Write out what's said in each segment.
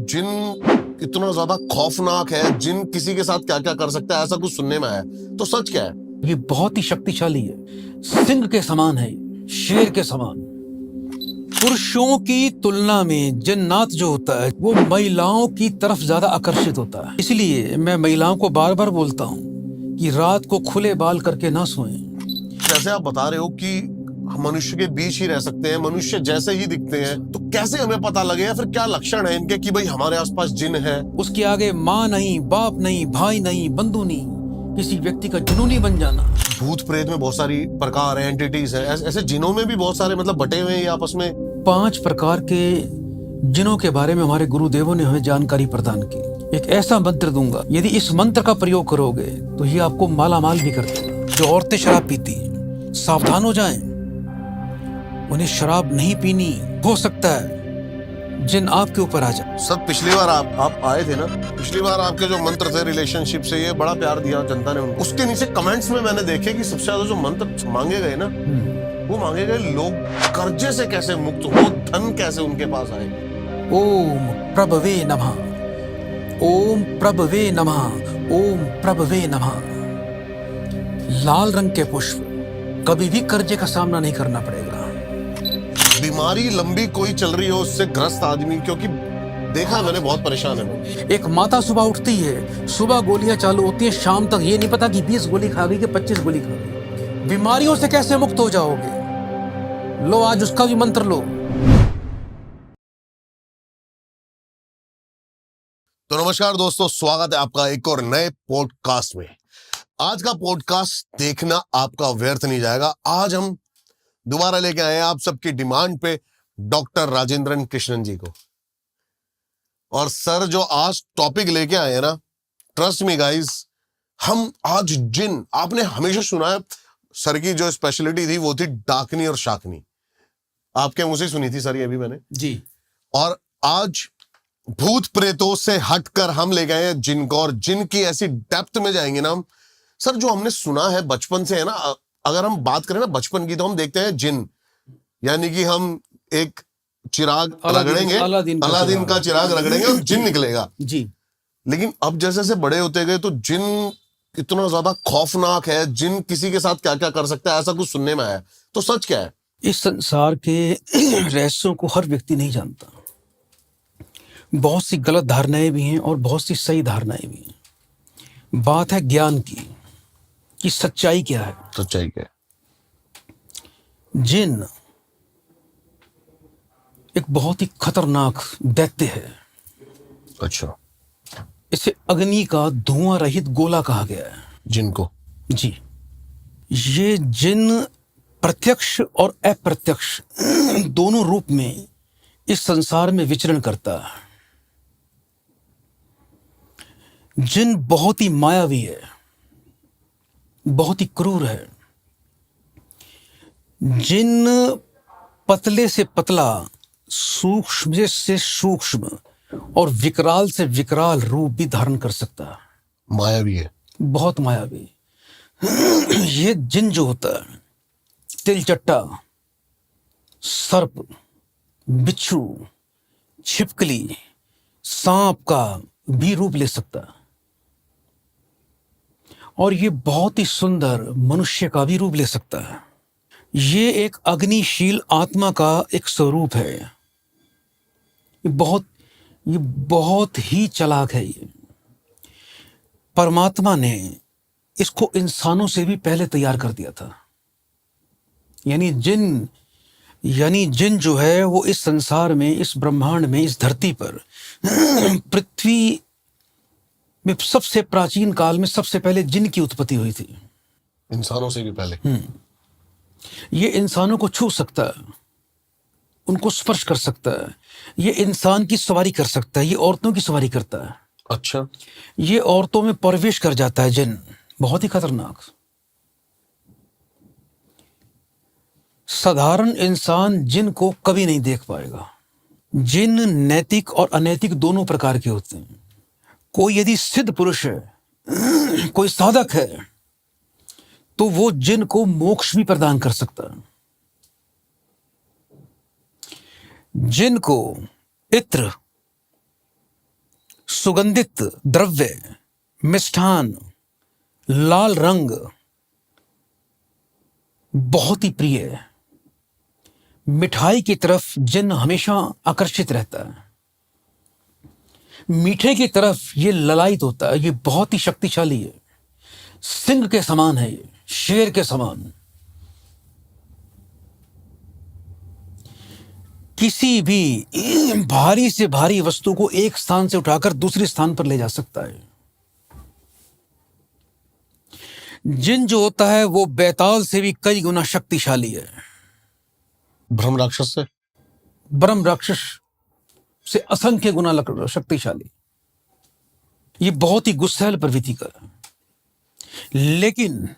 जिन इतना ज्यादा खौफनाक है, जिन किसी के साथ क्या क्या कर सकता है, ऐसा कुछ सुनने में आया है। तो सच क्या है? ये बहुत ही शक्तिशाली है, सिंह के समान है, शेर के समान। पुरुषों की तुलना में जिन्नात जो होता है वो महिलाओं की तरफ ज्यादा आकर्षित होता है। इसलिए मैं महिलाओं को बार बार बोलता हूँ कि रात को खुले बाल करके ना सोएं। जैसे आप बता रहे हो कि हम मनुष्य के बीच ही रह सकते हैं, मनुष्य जैसे ही दिखते हैं, तो कैसे हमें पता लगे या फिर क्या लक्षण है इनके कि भाई हमारे आसपास जिन है? उसके आगे माँ नहीं, बाप नहीं, भाई नहीं, बंधु नहीं, किसी व्यक्ति का जुनूनी बन जाना। भूत प्रेत में बहुत सारी प्रकार है, एंटिटीज है, ऐसे जिनों में भी बहुत सारे मतलब बटे हुए हैं ये आपस में। 5 प्रकार के जिनों के बारे में हमारे गुरुदेवों ने हमें जानकारी प्रदान की। एक ऐसा मंत्र दूंगा, यदि इस मंत्र का प्रयोग करोगे तो ये आपको मालामाल भी कर देगा। जो औरतें शराब पीती सावधान हो जाएं, उन्हें शराब नहीं पीनी। हो सकता है जिन आपके ऊपर आ जाए। सर पिछली बार आप आए थे ना, पिछली बार आपके जो मंत्र थे रिलेशनशिप से, ये बड़ा प्यार दिया जनता ने उनको। उसके नीचे कमेंट्स में मैंने देखे कि सबसे ज्यादा जो मंत्र मांगे गए ना, वो मांगे गए लोग कर्जे से कैसे मुक्त हो, धन कैसे उनके पास आए। ओम प्रभवे नमः, ओम प्रभवे नमः, ओम प्रभवे नमः। लाल रंग के पुष्प, कभी भी कर्जे का सामना नहीं करना पड़ेगा। बीमारी लंबी कोई चल रही हो, उससे ग्रस्त आदमी, क्योंकि देखा मैंने बहुत परेशान है वो। एक माता सुबह उठती है, सुबह गोलियां चालू होती है, शाम तक ये नहीं पता कि 20 गोली खा गई कि 25 गोली खा गई। बीमारियों से कैसे मुक्त हो जाओगे? लो आज उसका भी मंत्र लो। तो नमस्कार दोस्तों, स्वागत है आपका एक और नए पॉडकास्ट में। आज का पॉडकास्ट देखना आपका व्यर्थ नहीं जाएगा। आज हम दोबारा लेके आए हैं आप सबकी डिमांड पे डॉक्टर राजेंद्रन कृष्णन जी को। और सर जो आज टॉपिक लेके आए हैं ना, ट्रस्ट मी गाइस, हम आज जिन, आपने हमेशा सुना है सर की जो स्पेशलिटी थी वो थी डाकनी और शाकनी। आपके मुंह से सुनी थी सर ये भी मैंने जी। और आज भूत प्रेतों से हटकर हम ले गए हैं जिन को, और जिन की ऐसी डेप्थ में जाएंगे ना हम। सर जो हमने सुना है बचपन से है ना, अगर हम बात करें ना बचपन की, तो हम देखते हैं जिन यानी कि हम एक चिराग रगड़ेंगे, अलादीन का चिराग रगड़ेंगे और जिन निकलेगा जी। लेकिन अब जैसे जैसे बड़े होते गए तो जिन इतना ज्यादा खौफनाक है, जिन किसी के साथ क्या क्या कर सकता है, ऐसा कुछ सुनने में आया। तो सच क्या है? इस संसार के रहस्यों को हर व्यक्ति नहीं जानता। बहुत सी गलत धारणाएं भी हैं और बहुत सी सही धारणाएं भी हैं। बात है ज्ञान की कि सच्चाई क्या है। सच्चाई क्या है? जिन एक बहुत ही खतरनाक दैत्य है। अच्छा। इसे अग्नि का धुआं रहित गोला कहा गया है। जिनको जी। ये जिन प्रत्यक्ष और अप्रत्यक्ष दोनों रूप में इस संसार में विचरण करता है। जिन बहुत ही मायावी है, बहुत ही क्रूर है। जिन पतले से पतला, सूक्ष्म से सूक्ष्म और विकराल से विकराल रूप भी धारण कर सकता है। मायावी है, बहुत मायावी। ये जिन जो होता है, तिलचट्टा, सर्प, बिच्छू, छिपकली, सांप का भी रूप ले सकता है। और ये बहुत ही सुंदर मनुष्य का भी रूप ले सकता है। ये एक अग्निशील आत्मा का एक स्वरूप है। ये बहुत ही चालाक है। ये परमात्मा ने इसको इंसानों से भी पहले तैयार कर दिया था। यानी जिन जो है वो इस संसार में, इस ब्रह्मांड में, इस धरती पर पृथ्वी में सबसे प्राचीन काल में सबसे पहले जिन की उत्पत्ति हुई थी। इंसानों से भी पहले। ये इंसानों को छू सकता है, उनको स्पर्श कर सकता है। ये इंसान की सवारी कर सकता है, ये औरतों की सवारी करता है। अच्छा। ये औरतों में प्रवेश कर जाता है। जिन बहुत ही खतरनाक। साधारण इंसान जिन को कभी नहीं देख पाएगा। जिन नैतिक और अनैतिक दोनों प्रकार के होते हैं। कोई यदि सिद्ध पुरुष है, कोई साधक है, तो वो जिन को मोक्ष भी प्रदान कर सकता है। जिन को इत्र, सुगंधित द्रव्य, मिष्ठान, लाल रंग बहुत ही प्रिय है। मिठाई की तरफ जिन हमेशा आकर्षित रहता है, मीठे की तरफ ये ललायत होता है, ये बहुत ही शक्तिशाली है, सिंह के समान है, ये शेर के समान। किसी भी भारी से भारी वस्तु को एक स्थान से उठाकर दूसरे स्थान पर ले जा सकता है। जिन जो होता है वो बैताल से भी कई गुना शक्तिशाली है। ब्रह्म राक्षस से, ब्रह्म राक्षस से असंख्य गुना शक्तिशाली। ये बहुत ही गुस्सैल प्रवृत्ति का है। लेकिन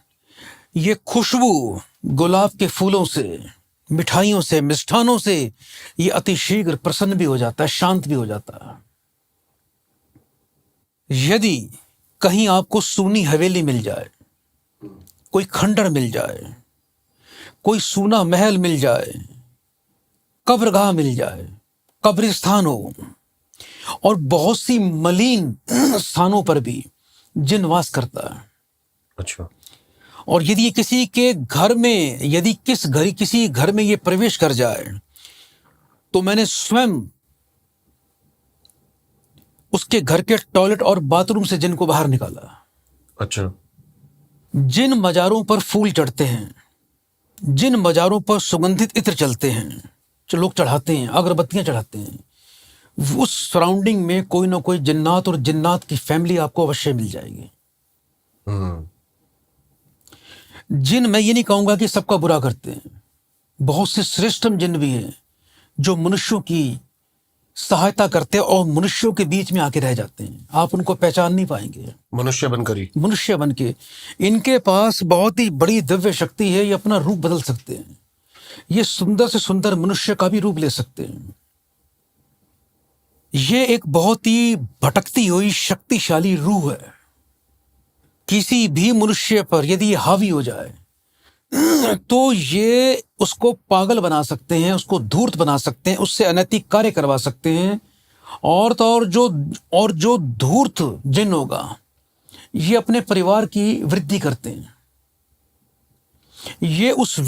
ये खुशबू गुलाब के फूलों से, मिठाइयों से, मिष्ठानों से ये अति शीघ्र प्रसन्न भी हो जाता है, शांत भी हो जाता है। यदि कहीं आपको सूनी हवेली मिल जाए, कोई खंडर मिल जाए, कोई सूना महल मिल जाए, कब्रगाह मिल जाए, कब्रिस्तान हो, और बहुत सी मलिन स्थानों पर भी जिन वास करता है। अच्छा। और यदि ये किसी के घर में, यदि किसी घर में ये प्रवेश कर जाए, तो मैंने स्वयं उसके घर के टॉयलेट और बाथरूम से जिन को बाहर निकाला। अच्छा। जिन मजारों पर फूल चढ़ते हैं, जिन मजारों पर सुगंधित इत्र चलते हैं, जो लोग चढ़ाते हैं, अगरबत्तियां चढ़ाते हैं, उस सराउंडिंग में कोई ना कोई जिन्नात और जिन्नात की फैमिली आपको अवश्य मिल जाएगी। जिन, मैं ये नहीं कहूंगा कि सबका बुरा करते हैं, बहुत से श्रेष्ठम जिन भी हैं जो मनुष्यों की सहायता करते हैं और मनुष्यों के बीच में आके रह जाते हैं। आप उनको पहचान नहीं पाएंगे। मनुष्य बनकर ही, मनुष्य बन के इनके पास बहुत ही बड़ी दिव्य शक्ति है। ये अपना रूप बदल सकते हैं। ये सुंदर से सुंदर मनुष्य का भी रूप ले सकते हैं। ये एक बहुत ही भटकती हुई शक्तिशाली रूह है। किसी भी मनुष्य पर यदि ये हावी हो जाए तो ये उसको पागल बना सकते हैं, उसको धूर्त बना सकते हैं, उससे अनैतिक कार्य करवा सकते हैं। और तो और जो धूर्त जिन होगा, ये अपने परिवार की वृद्धि करते हैं। ये उस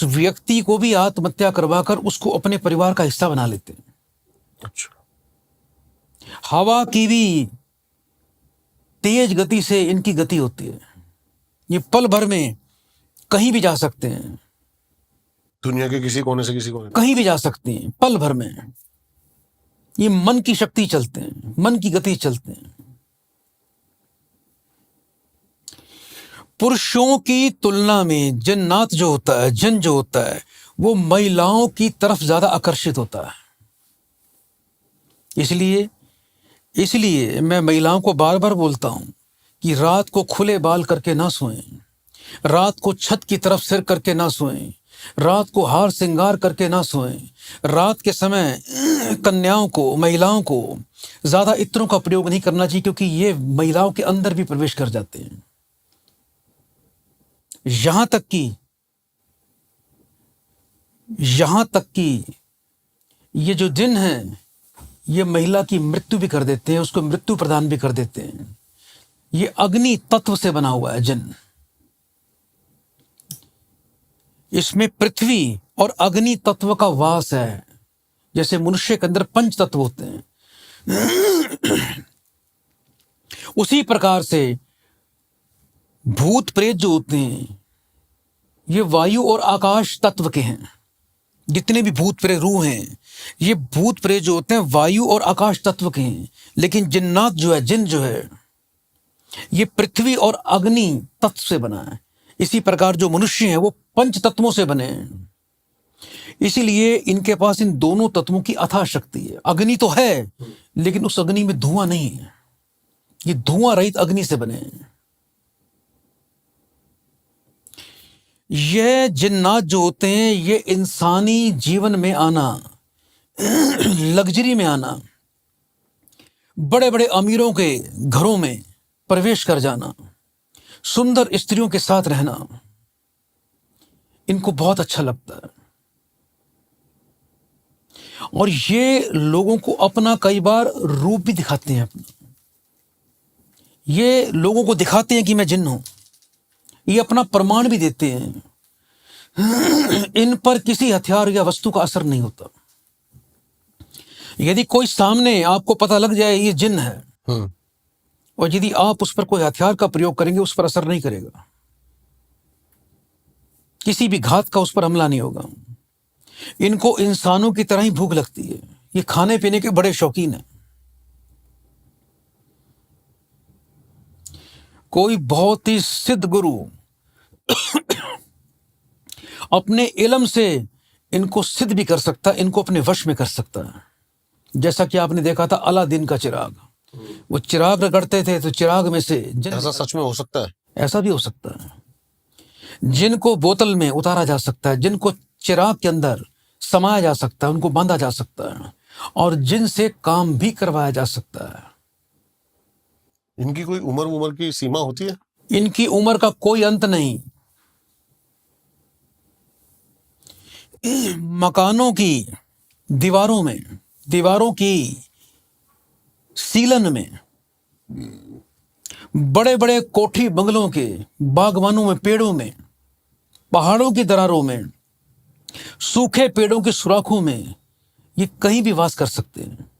व्यक्ति को भी आत्महत्या करवाकर उसको अपने परिवार का हिस्सा बना लेते हैं। अच्छा। हवा की भी तेज गति से इनकी गति होती है। ये पल भर में कहीं भी जा सकते हैं, दुनिया के किसी कोने से किसी कोने, कहीं भी जा सकते हैं पल भर में। ये मन की शक्ति चलते हैं, मन की गति चलते हैं। पुरुषों की तुलना में जन्नात जो होता है, जन जो होता है, वो महिलाओं की तरफ ज्यादा आकर्षित होता है। इसलिए मैं महिलाओं को बार बार बोलता हूं कि रात को खुले बाल करके ना सोएं, रात को छत की तरफ सिर करके ना सोएं, रात को हार श्रृंगार करके ना सोएं। रात के समय कन्याओं को, महिलाओं को ज्यादा इत्रों का प्रयोग नहीं करना चाहिए, क्योंकि ये महिलाओं के अंदर भी प्रवेश कर जाते हैं। यहां तक कि ये जो जिन हैं, ये महिला की मृत्यु भी कर देते हैं, उसको मृत्यु प्रदान भी कर देते हैं। ये अग्नि तत्व से बना हुआ है जिन। इसमें पृथ्वी और अग्नि तत्व का वास है। जैसे मनुष्य के अंदर पंच तत्व होते हैं, उसी प्रकार से भूत प्रेत जो होते हैं, ये वायु और आकाश तत्व के हैं। जितने भी भूत प्रेत रूह हैं, ये भूत प्रेत जो होते हैं वायु और आकाश तत्व के हैं। लेकिन जिन्नात जो है, जिन जो है, ये पृथ्वी और अग्नि तत्व से बना है। इसी प्रकार जो मनुष्य हैं वो पंच तत्वों से बने हैं। इसीलिए इनके पास इन दोनों तत्वों की अथाह शक्ति है। अग्नि तो है, लेकिन उस अग्नि में धुआं नहीं है। ये धुआं रहित अग्नि से बने हैं। यह जिन्नात जो होते हैं, ये इंसानी जीवन में आना, लग्जरी में आना, बड़े बड़े अमीरों के घरों में प्रवेश कर जाना, सुंदर स्त्रियों के साथ रहना, इनको बहुत अच्छा लगता है। और ये लोगों को अपना कई बार रूप भी दिखाते हैं अपना। ये लोगों को दिखाते हैं कि मैं जिन्न हूं। ये अपना प्रमाण भी देते हैं। इन पर किसी हथियार या वस्तु का असर नहीं होता। यदि कोई सामने आपको पता लग जाए ये जिन्न है, और यदि आप उस पर कोई हथियार का प्रयोग करेंगे, उस पर असर नहीं करेगा। किसी भी घात का उस पर हमला नहीं होगा। इनको इंसानों की तरह ही भूख लगती है। ये खाने पीने के बड़े शौकीन हैं। कोई बहुत ही सिद्ध गुरु अपने इल्म से इनको सिद्ध भी कर सकता है, इनको अपने वश में कर सकता है। जैसा कि आपने देखा था अलादीन का चिराग, वो चिराग रगड़ते थे तो चिराग में से ऐसा सच में हो सकता है? ऐसा भी हो सकता है। जिनको बोतल में उतारा जा सकता है, जिनको चिराग के अंदर समाया जा सकता है, उनको बांधा जा सकता है, और जिनसे काम भी करवाया जा सकता है। इनकी कोई उम्र की सीमा होती है? इनकी उम्र का कोई अंत नहीं। मकानों की दीवारों की सीलन में, बड़े बड़े कोठी बंगलों के बागवानों में, पेड़ों में, पहाड़ों की दरारों में, सूखे पेड़ों के सुराखों में, ये कहीं भी वास कर सकते हैं।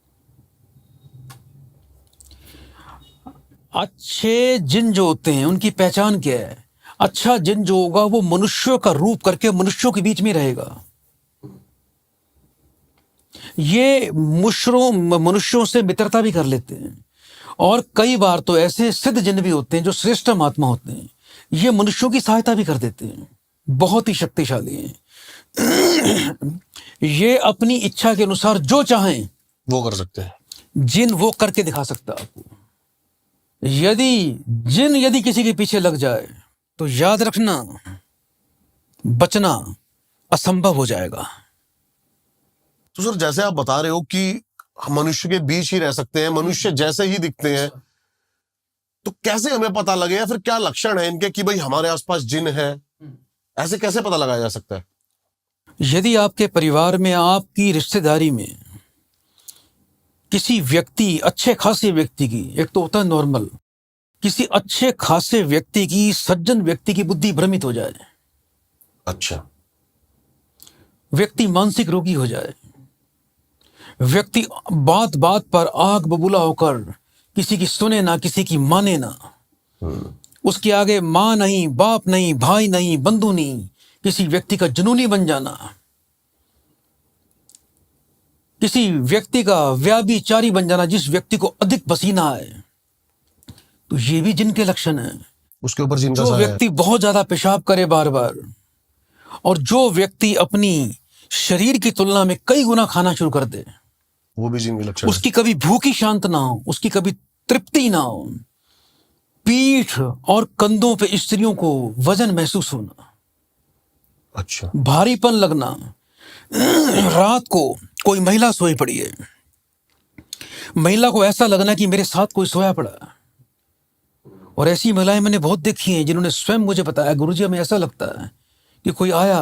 अच्छे जिन जो होते हैं उनकी पहचान क्या है? अच्छा जिन जो होगा वो मनुष्यों का रूप करके मनुष्यों के बीच में रहेगा। ये मनुष्यों से मित्रता भी कर लेते हैं, और कई बार तो ऐसे सिद्ध जिन भी होते हैं जो श्रेष्ठ महात्मा होते हैं, ये मनुष्यों की सहायता भी कर देते हैं। बहुत ही शक्तिशाली हैं। ये अपनी इच्छा के अनुसार जो चाहें वो कर सकते हैं। जिन वो करके दिखा सकता है आपको। यदि किसी के पीछे लग जाए तो याद रखना, बचना असंभव हो जाएगा। तो सर, जैसे आप बता रहे हो कि मनुष्य के बीच ही रह सकते हैं, मनुष्य जैसे ही दिखते हैं, तो कैसे हमें पता लगे, या फिर क्या लक्षण है इनके कि भाई हमारे आसपास जिन है? ऐसे कैसे पता लगाया जा सकता है? यदि आपके परिवार में, आपकी रिश्तेदारी में किसी व्यक्ति, अच्छे खासे व्यक्ति की, एक तो होता है नॉर्मल, किसी अच्छे खासे व्यक्ति की, सज्जन व्यक्ति की बुद्धि भ्रमित हो जाए, अच्छा, व्यक्ति मानसिक रोगी हो जाए, व्यक्ति बात बात पर आग बबूला होकर किसी की सुने ना, किसी की माने ना, उसके आगे माँ नहीं, बाप नहीं, भाई नहीं, बंधु नहीं, किसी व्यक्ति का जुनूनी बन जाना, किसी व्यक्ति का व्याभिचारी बन जाना, जिस व्यक्ति को अधिक पसीना आए, तो ये भी जिन के लक्षण हैं। उसके ऊपर जिन का जो साया है। व्यक्ति बहुत ज्यादा पेशाब करे बार बार, और जो व्यक्ति अपनी शरीर की तुलना में कई गुना खाना शुरू कर दे, वो भी जिन के लक्षण है। उसकी कभी भूख ही शांत ना हो, उसकी कभी तृप्ति ना हो, पीठ और कंधों पे स्त्रियों को वजन महसूस होना, अच्छा, भारीपन लगना, रात को कोई महिला सोई पड़ी है, महिला को ऐसा लगना कि मेरे साथ कोई सोया पड़ा है। और ऐसी महिलाएं मैंने बहुत देखी हैं जिन्होंने स्वयं मुझे बताया, गुरुजी हमें ऐसा लगता है कि कोई आया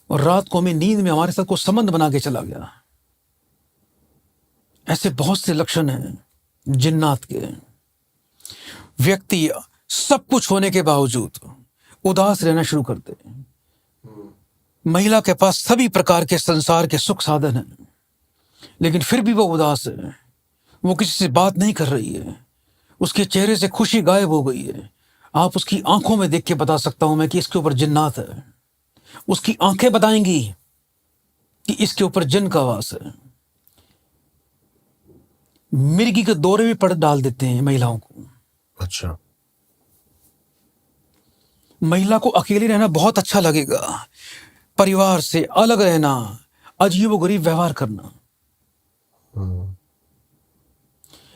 और रात को हमें नींद में हमारे साथ कोई संबंध बना के चला गया। ऐसे बहुत से लक्षण हैं जिन्नात के। व्यक्ति सब कुछ होने के बावजूद उदास रहना शुरू कर दे। महिला के पास सभी प्रकार के संसार के सुख साधन हैं, लेकिन फिर भी वो उदास है, वो किसी से बात नहीं कर रही है, उसके चेहरे से खुशी गायब हो गई है। आप उसकी आंखों में देख के बता सकता हूं मैं कि इसके ऊपर जिन्नात है। उसकी आंखें बताएंगी कि इसके ऊपर जिन का वास है। मिर्गी के दौरे भी पड़ डाल देते हैं महिलाओं को। अच्छा, महिला को अकेले रहना बहुत अच्छा लगेगा, परिवार से अलग रहना, अजीबोगरीब व्यवहार करना,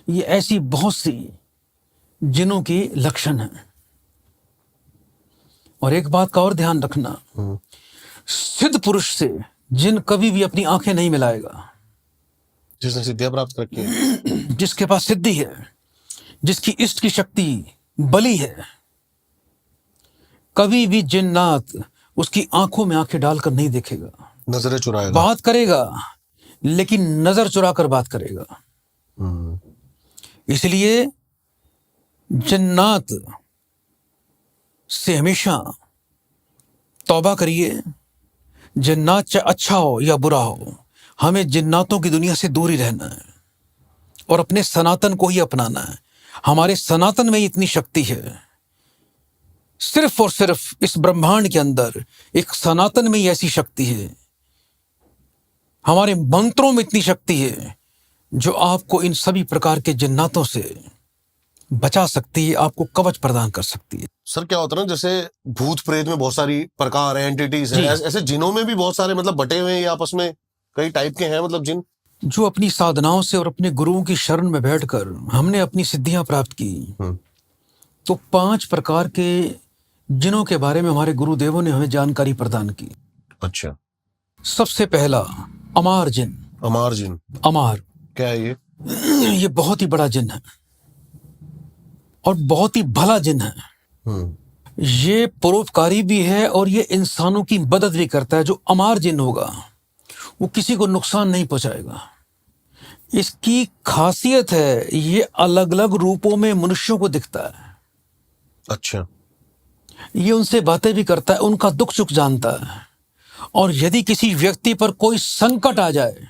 ये ऐसी बहुत सी जिनों के लक्षण हैं। और एक बात का और ध्यान रखना, सिद्ध पुरुष से जिन कभी भी अपनी आंखें नहीं मिलाएगा। जिसने सिद्धियां प्राप्त कर रखी है, जिसके पास सिद्धि है, जिसकी इष्ट की शक्ति बली है, कभी भी जिन्नात उसकी आंखों में आंखें डालकर नहीं देखेगा। नजरें चुराएगा, बात करेगा लेकिन नजर चुरा कर बात करेगा। इसलिए जन्नात से हमेशा तौबा करिए। जन्नात चाहे अच्छा हो या बुरा हो, हमें जन्नातों की दुनिया से दूर ही रहना है और अपने सनातन को ही अपनाना है। हमारे सनातन में इतनी शक्ति है, सिर्फ और सिर्फ इस ब्रह्मांड के अंदर एक सनातन में ही ऐसी शक्ति है। हमारे मंत्रों में इतनी शक्ति है जो आपको इन सभी प्रकार के जन्नातों से बचा सकती है, आपको कवच प्रदान कर सकती है। सर क्या होता है ना, जैसे भूत प्रेत में बहुत सारी प्रकार है, एंटिटीज है, ऐसे जिनों में भी बहुत सारे मतलब बटे हुए हैं, ये आपस में कई टाइप के हैं मतलब जिन, जो अपनी साधनाओं से और अपने गुरुओं की शरण में बैठकर हमने अपनी सिद्धियां प्राप्त की, तो 5 प्रकार के जिनों के बारे में हमारे गुरुदेवों ने हमें जानकारी प्रदान की। अच्छा। सबसे पहला अमार जिन। अमार जिन, अमार क्या है ये? ये बहुत ही बड़ा जिन है और बहुत ही भला जिन है। ये परोपकारी भी है और ये इंसानों की मदद भी करता है। जो अमार जिन होगा वो किसी को नुकसान नहीं पहुंचाएगा। इसकी खासियत है ये अलग अलग रूपों में मनुष्यों को दिखता है। अच्छा। ये उनसे बातें भी करता है, उनका दुख सुख जानता है, और यदि किसी व्यक्ति पर कोई संकट आ जाए,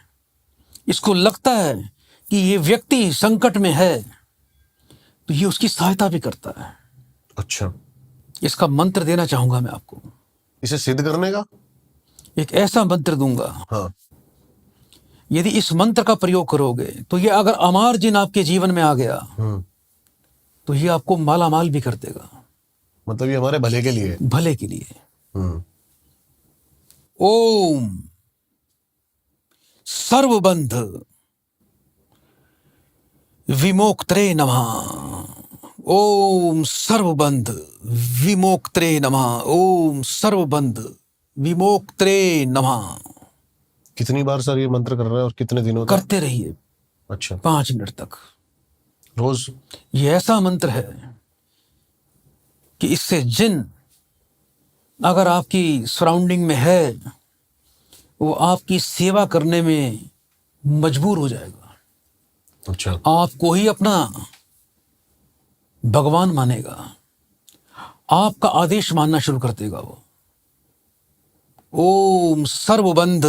इसको लगता है कि ये व्यक्ति संकट में है, तो ये उसकी सहायता भी करता है। अच्छा। इसका मंत्र देना चाहूंगा मैं आपको। इसे सिद्ध करने का एक ऐसा मंत्र दूंगा, हाँ, यदि इस मंत्र का प्रयोग करोगे तो ये अगर अमार जिन आपके जीवन में आ गया तो ये आपको माला माल भी कर देगा। मतलब ये हमारे भले के लिए, भले के लिए। ओम सर्वबंध विमोक्त्रे नमः। ओम सर्वबंध विमोक्त्रे नमः। ओम सर्वबंध विमोक्त्रे नमः। कितनी बार सर ये मंत्र कर रहे हैं और कितने दिनों तक? करते रहिए। अच्छा। 5 मिनट तक रोज? ये ऐसा मंत्र है कि इससे जिन अगर आपकी सराउंडिंग में है, वो आपकी सेवा करने में मजबूर हो जाएगा। अच्छा। आपको ही अपना भगवान मानेगा, आपका आदेश मानना शुरू कर देगा वो। ओम सर्वबंध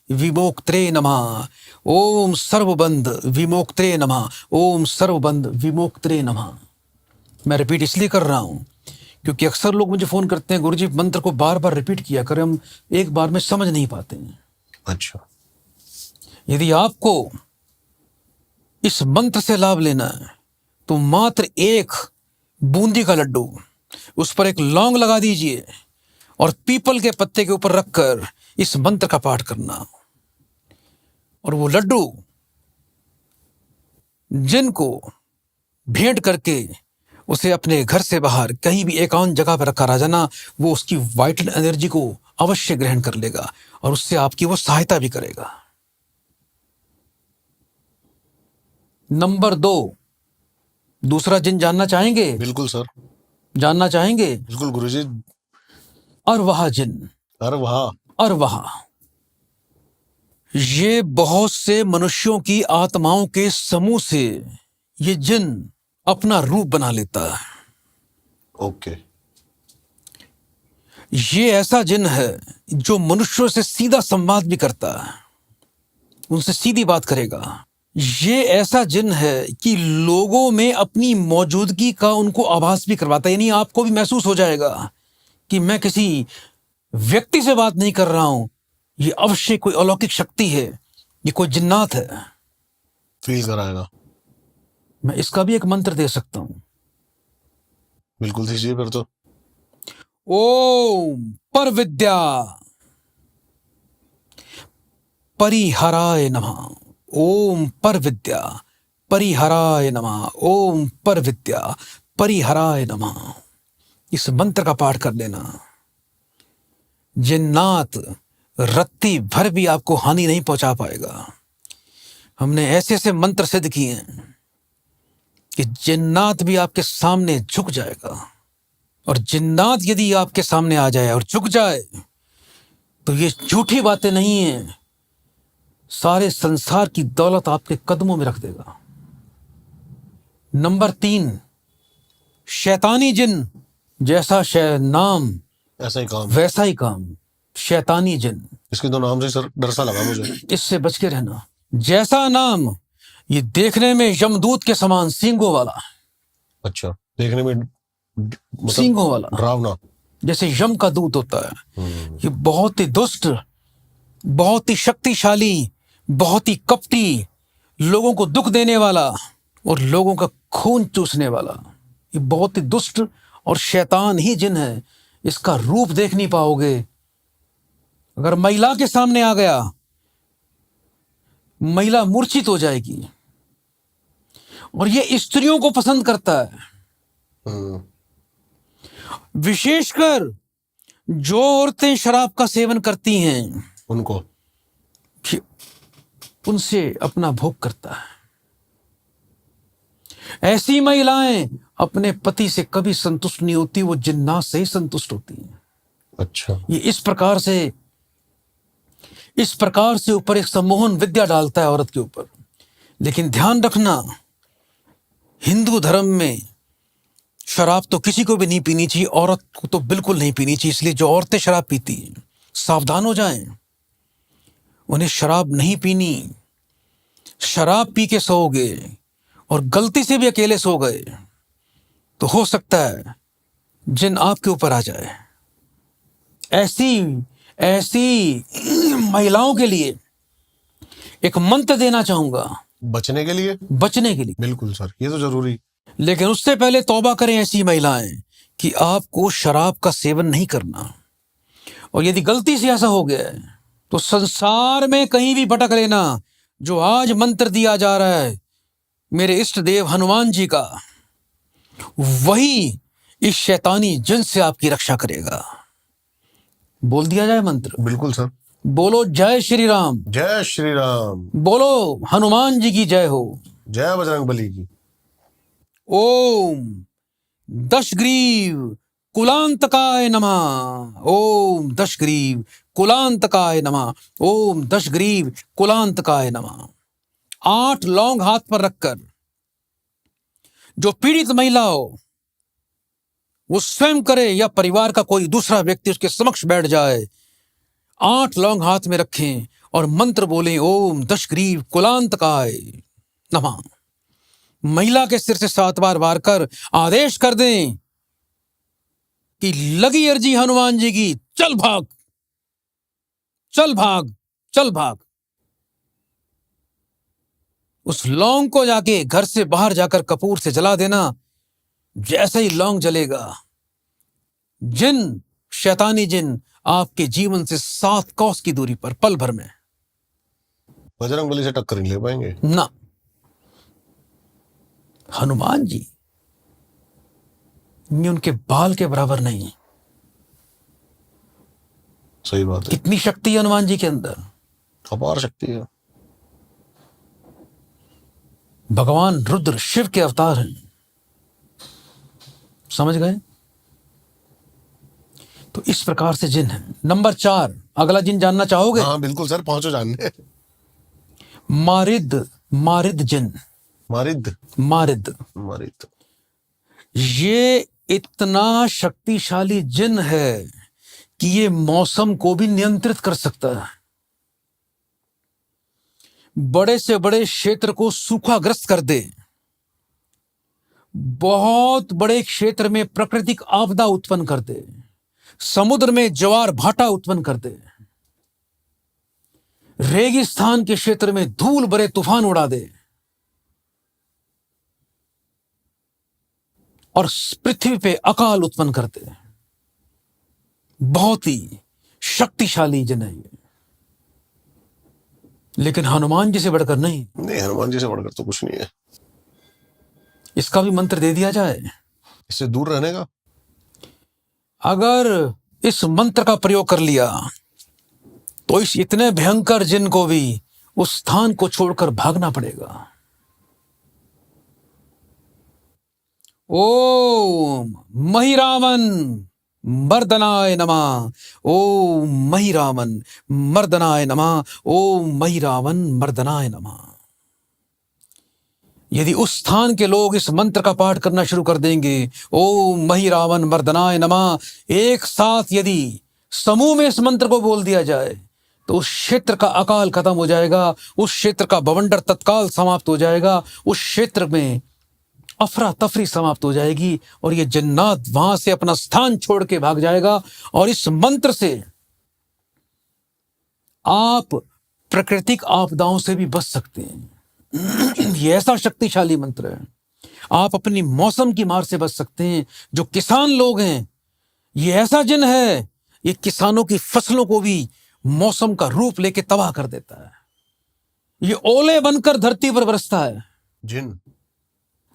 विमोक्त्रे नमः। ओम सर्वबंध विमोक्त्रे नमः। ओम सर्वबंध विमोक्त्रे नमः। मैं रिपीट इसलिए कर रहा हूं क्योंकि अक्सर लोग मुझे फोन करते हैं, गुरुजी मंत्र को बार बार रिपीट किया करें, हम एक बार में समझ नहीं पाते हैं। अच्छा। यदि आपको इस मंत्र से लाभ लेना है तो मात्र 1 बूंदी का लड्डू, उस पर 1 लौंग लगा दीजिए और पीपल के पत्ते के ऊपर रखकर इस मंत्र का पाठ करना, और वो लड्डू जिनको भेंट करके उसे अपने घर से बाहर कहीं भी एकांत जगह पर रखा रह जाना, वो उसकी वाइटल एनर्जी को अवश्य ग्रहण कर लेगा और उससे आपकी वो सहायता भी करेगा। नंबर 2, दूसरा जिन जानना चाहेंगे? बिल्कुल सर, जानना चाहेंगे? बिल्कुल गुरुजी। अरवाह जिन। अरवाह? अरवाह ये बहुत से मनुष्यों की आत्माओं के समूह से ये जिन अपना रूप बना लेता है। ओके। ये ऐसा जिन है जो मनुष्यों से सीधा संवाद भी करता है, उनसे सीधी बात करेगा। ये ऐसा जिन है कि लोगों में अपनी मौजूदगी का उनको आभास भी करवाता है, यानी आपको भी महसूस हो जाएगा कि मैं किसी व्यक्ति से बात नहीं कर रहा हूं, ये अवश्य कोई अलौकिक शक्ति है, ये कोई जिन्नात है। फील कराएगा। मैं इसका भी एक मंत्र दे सकता हूं। बिल्कुल दीजिए फिर तो। ओम पर विद्या परिहराय नमः। ओम पर विद्या परिहराय नमः। ओम पर विद्या परिहराय नमः। इस मंत्र का पाठ कर लेना। जिन्नात रत्ती भर भी आपको हानि नहीं पहुंचा पाएगा। हमने ऐसे ऐसे मंत्र सिद्ध किए हैं कि जिन्नात भी आपके सामने झुक जाएगा, और जिन्नात यदि आपके सामने आ जाए और झुक जाए तो ये झूठी बातें नहीं है, सारे संसार की दौलत आपके कदमों में रख देगा। नंबर 3, शैतानी जिन, जैसा नाम ऐसा ही काम। वैसा ही काम। शैतानी जिन, इसके तो नाम से सर डर सा लगा मुझे। इससे बच के रहना। जैसा नाम, ये देखने में यमदूत के समान सींगों वाला। अच्छा, देखने में सींगों वाला, डरावना, जैसे यम का दूत होता है। ये बहुत ही दुष्ट, बहुत ही शक्तिशाली, बहुत ही कपटी, लोगों को दुख देने वाला और लोगों का खून चूसने वाला। ये बहुत ही दुष्ट और शैतान ही जिन है। इसका रूप देख नहीं पाओगे। अगर महिला के सामने आ गया, महिला मूर्छित हो जाएगी। और ये स्त्रियों को पसंद करता है, विशेषकर जो औरतें शराब का सेवन करती हैं, उनको, उनसे अपना भोग करता है। ऐसी महिलाएं अपने पति से कभी संतुष्ट नहीं होती, वो जिन्नात से ही संतुष्ट होती हैं। अच्छा, ये इस प्रकार से ऊपर एक सम्मोहन विद्या डालता है औरत के ऊपर। लेकिन ध्यान रखना, हिंदू धर्म में शराब तो किसी को भी नहीं पीनी चाहिए, औरत को तो बिल्कुल नहीं पीनी चाहिए। इसलिए जो औरतें शराब पीती हैं, सावधान हो जाएं, उन्हें शराब नहीं पीनी। शराब पी के सोओगे और गलती से भी अकेले सो गए तो हो सकता है जिन आपके ऊपर आ जाए। ऐसी महिलाओं के लिए एक मंत्र देना चाहूंगा, बचने के लिए। बिल्कुल सर, ये तो जरूरी। लेकिन उससे पहले तौबा करें ऐसी महिलाएं कि आपको शराब का सेवन नहीं करना। और यदि गलती से ऐसा हो गया है तो संसार में कहीं भी भटक लेना। जो आज मंत्र दिया जा रहा है मेरे इष्ट देव हनुमान जी का, वही इस शैतानी जिन से आपकी रक्षा करेगा। बोल दिया जाए मंत्र? बिल्कुल सर। बोलो जय श्री राम। जय श्री राम। बोलो हनुमान जी की जय हो। जय बजरंग बली की। ओम दशग्रीव कुलांतकाय नमः। ओम दशग्रीव कुलांतकाय नमः। ओम दशग्रीव कुलांतकाय नमः। 8 लौंग हाथ पर रखकर जो पीड़ित महिला हो, वो स्वयं करे या परिवार का कोई दूसरा व्यक्ति उसके समक्ष बैठ जाए, 8 लौंग हाथ में रखें और मंत्र बोलें, ओम दशग्रीव कुलांतकाय नमः। महिला के सिर से 7 बार वार कर आदेश कर दें कि लगी अर्जी हनुमान जी की, चल भाग, चल भाग, चल भाग। उस लौंग को जाके घर से बाहर जाकर कपूर से जला देना। जैसे ही लौंग जलेगा, जिन, शैतानी जिन आपके जीवन से 7 कोस की दूरी पर पल भर में। बजरंग बली से टक्कर नहीं ले पाएंगे ना, हनुमान जी ये उनके बाल के बराबर नहीं। सही बात है। कितनी शक्ति है हनुमान जी के अंदर, अपार शक्ति है। भगवान रुद्र शिव के अवतार हैं। समझ गए? तो इस प्रकार से जिन है। नंबर 4, अगला जिन जानना चाहोगे? हाँ बिल्कुल सर, पहुंचो जानने। मारिद, मारिद जिन। मारिद, मारिद, मारिद। ये इतना शक्तिशाली जिन है कि ये मौसम को भी नियंत्रित कर सकता है। बड़े से बड़े क्षेत्र को सूखाग्रस्त कर दे, बहुत बड़े क्षेत्र में प्राकृतिक आपदा उत्पन्न कर दे, समुद्र में ज्वार भाटा उत्पन्न कर दे, रेगिस्तान के क्षेत्र में धूल भरे तूफान उड़ा दे और पृथ्वी पे अकाल उत्पन्न कर दे। बहुत ही शक्तिशाली जिन है ये। लेकिन हनुमान जी से बढ़कर नहीं। नहीं, हनुमान जी से बढ़कर तो कुछ नहीं है। इसका भी मंत्र दे दिया जाए, इससे दूर रहने का। अगर इस मंत्र का प्रयोग कर लिया तो इस इतने भयंकर जिन को भी उस स्थान को छोड़कर भागना पड़ेगा। ओम महिरावन मर्दनाय नमः। ओम महिरावन मर्दनाय नमः। ओम महिरावन मर्दनाय नमः। यदि उस स्थान के लोग इस मंत्र का पाठ करना शुरू कर देंगे, ओम महिरावन मर्दनाय नमः, एक साथ यदि समूह में इस मंत्र को बोल दिया जाए तो उस क्षेत्र का अकाल खत्म हो जाएगा, उस क्षेत्र का बवंडर तत्काल समाप्त हो जाएगा, उस क्षेत्र में अफरा तफरी समाप्त हो जाएगी और ये जन्नात वहां से अपना स्थान छोड़ के भाग जाएगा। और इस मंत्र से आप प्राकृतिक आपदाओं से भी बच सकते हैं। ये ऐसा शक्तिशाली मंत्र है। आप अपनी मौसम की मार से बच सकते हैं। जो किसान लोग हैं, ये ऐसा जिन है, ये किसानों की फसलों को भी मौसम का रूप लेके तबाह कर देता है। ये ओले बनकर धरती पर बरसता है, जिन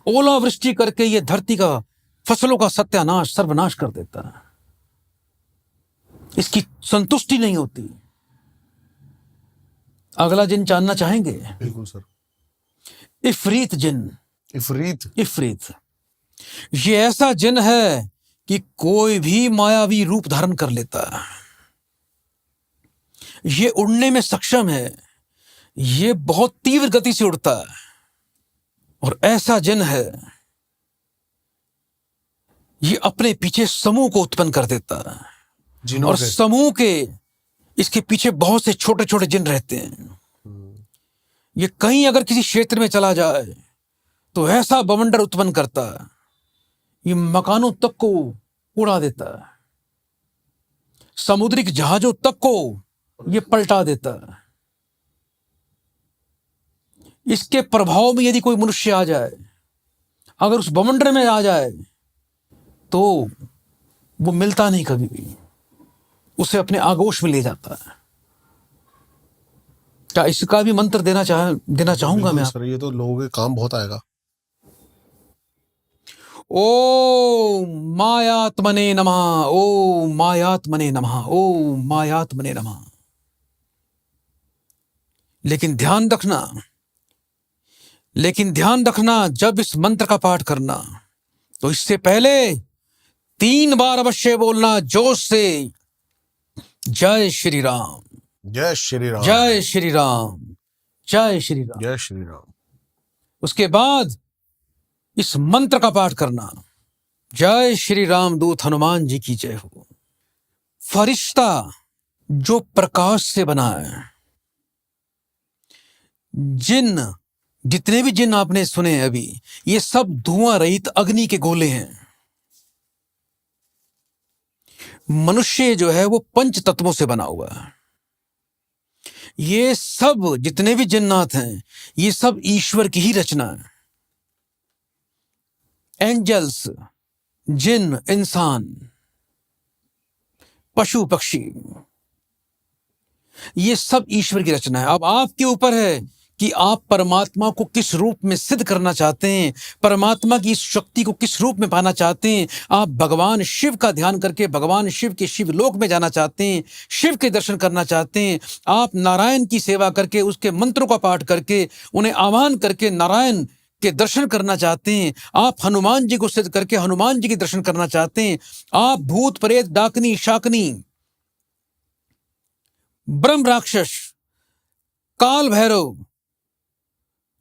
ओलावृष्टि करके ये धरती का फसलों का सत्यानाश सर्वनाश कर देता है। इसकी संतुष्टि नहीं होती। अगला जिन जानना चाहेंगे? बिल्कुल सर। इफरीत जिन। इफरीत ये ऐसा जिन है कि कोई भी मायावी रूप धारण कर लेता है। ये उड़ने में सक्षम है। ये बहुत तीव्र गति से उड़ता है और ऐसा जिन है, ये अपने पीछे समूह को उत्पन्न कर देता है और समूह के इसके पीछे बहुत से छोटे छोटे जिन रहते हैं। ये कहीं अगर किसी क्षेत्र में चला जाए तो ऐसा बवंडर उत्पन्न करता है, ये मकानों तक को उड़ा देता है, समुद्रिक जहाजों तक को ये पलटा देता है। इसके प्रभाव में यदि कोई मनुष्य आ जाए, अगर उस बवंडर में आ जाए तो वो मिलता नहीं कभी भी, उसे अपने आगोश में ले जाता है। क्या इसका भी मंत्र देना चाहूंगा मैं सर। ये तो लोगों के काम बहुत आएगा। ओम मायात्मने नमः। ओम मायात्मने नमः। ओम मायात्मने नमः। लेकिन ध्यान रखना जब इस मंत्र का पाठ करना तो इससे पहले 3 बार अवश्य बोलना जोश से, जय श्री राम, जय श्री राम, जय श्री राम, जय श्री राम, जय श्री राम। उसके बाद इस मंत्र का पाठ करना, जय श्री राम दूत हनुमान जी की जय हो। फरिश्ता जो प्रकाश से बना है, जिन जितने भी जिन आपने सुने हैं अभी, ये सब धुआं रहित अग्नि के गोले हैं। मनुष्य जो है वो पंच तत्वों से बना हुआ है। ये सब जितने भी जिन्नात हैं, ये सब ईश्वर की ही रचना है। एंजल्स, जिन, इंसान, पशु पक्षी, ये सब ईश्वर की रचना है। अब आपके ऊपर है कि आप परमात्मा को किस रूप में सिद्ध करना चाहते हैं, परमात्मा की इस शक्ति को किस रूप में पाना चाहते हैं। आप भगवान शिव का ध्यान करके भगवान शिव के शिवलोक में जाना चाहते हैं, शिव के दर्शन करना चाहते हैं। आप नारायण की सेवा करके, उसके मंत्रों का पाठ करके, उन्हें आह्वान करके नारायण के दर्शन करना चाहते हैं। आप हनुमान जी को सिद्ध करके हनुमान जी के दर्शन करना चाहते हैं। आप भूत प्रेत डाकनी शाकनी ब्रह्म राक्षस काल भैरव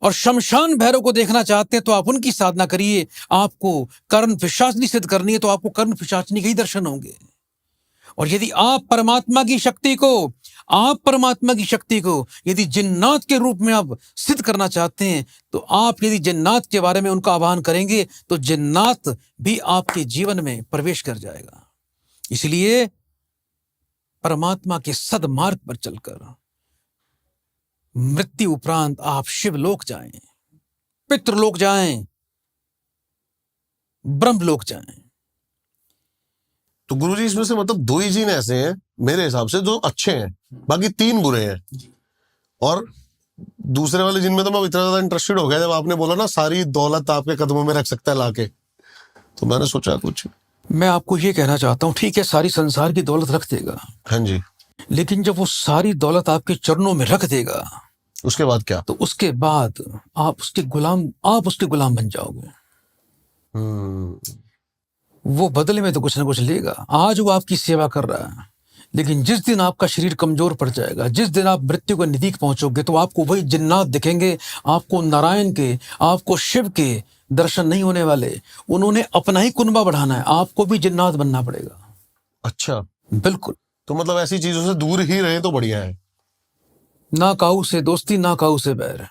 और शमशान भैरव को देखना चाहते हैं तो आप उनकी साधना करिए। आपको कर्ण पिशाचनी सिद्ध करनी है तो आपको कर्ण पिशाचनी के ही दर्शन होंगे। और यदि आप परमात्मा की शक्ति को यदि जिन्नात के रूप में आप सिद्ध करना चाहते हैं तो आप यदि जिन्नात के बारे में उनका आह्वान करेंगे तो जिन्नात भी आपके जीवन में प्रवेश कर जाएगा। इसलिए परमात्मा के सदमार्ग पर चलकर मृत्यु उपरांत आप शिवलोक जाएं, पितृलोक जाएं, ब्रह्मलोक जाएं। तो गुरुजी इसमें से मतलब 2 ही जिन ऐसे हैं मेरे हिसाब से जो अच्छे हैं, बाकी 3 बुरे हैं। और दूसरे वाले जिन में तो मैं इतना ज्यादा इंटरेस्टेड हो गया जब आपने बोला ना सारी दौलत आपके कदमों में रख सकता है लाके, तो मैंने सोचा कुछ। मैं आपको ये कहना चाहता हूं, ठीक है सारी संसार की दौलत रख देगा, हाँ जी, लेकिन जब वो सारी दौलत आपके चरणों में रख देगा उसके बाद क्या? तो उसके बाद आप उसके गुलाम बन जाओगे। वो बदले में तो कुछ ना कुछ लेगा। आज वो आपकी सेवा कर रहा है, लेकिन जिस दिन आपका शरीर कमजोर पड़ जाएगा, जिस दिन आप मृत्यु के नजदीक पहुंचोगे, तो आपको वही जिन्नात दिखेंगे, आपको नारायण के, आपको शिव के दर्शन नहीं होने वाले। उन्होंने अपना ही कुनबा बढ़ाना है, आपको भी जिन्नात बनना पड़ेगा। अच्छा, बिल्कुल। तो मतलब ऐसी चीजों से दूर ही रहे तो बढ़िया है। ना काऊ से दोस्ती, ना काऊ से बैर,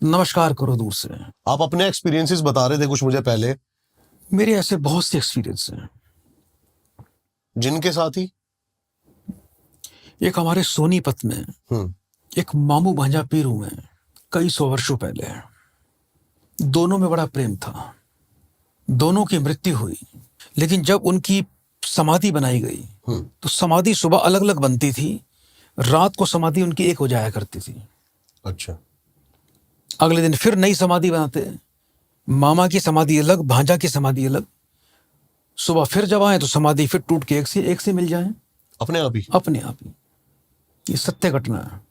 नमस्कार करो दूर से। आप अपने एक्सपीरियंसेस बता रहे थे कुछ मुझे पहले, मेरे ऐसे बहुत से एक्सपीरियंस हैं। जिनके साथ ही एक हमारे सोनीपत में एक मामू भांजा पीर हुए हैं कई सौ वर्षों पहले। दोनों में बड़ा प्रेम था, दोनों की मृत्यु हुई, लेकिन जब उनकी समाधि बनाई गई तो समाधि सुबह अलग अलग बनती थी, रात को समाधि उनकी एक हो जाया करती थी। अच्छा, अगले दिन फिर नई समाधि बनाते, मामा की समाधि अलग, भांजा की समाधि अलग। सुबह फिर जब आए तो समाधि फिर टूट के एक से मिल जाए, अपने आप ही। अपने आप ही। ये सत्य घटना है,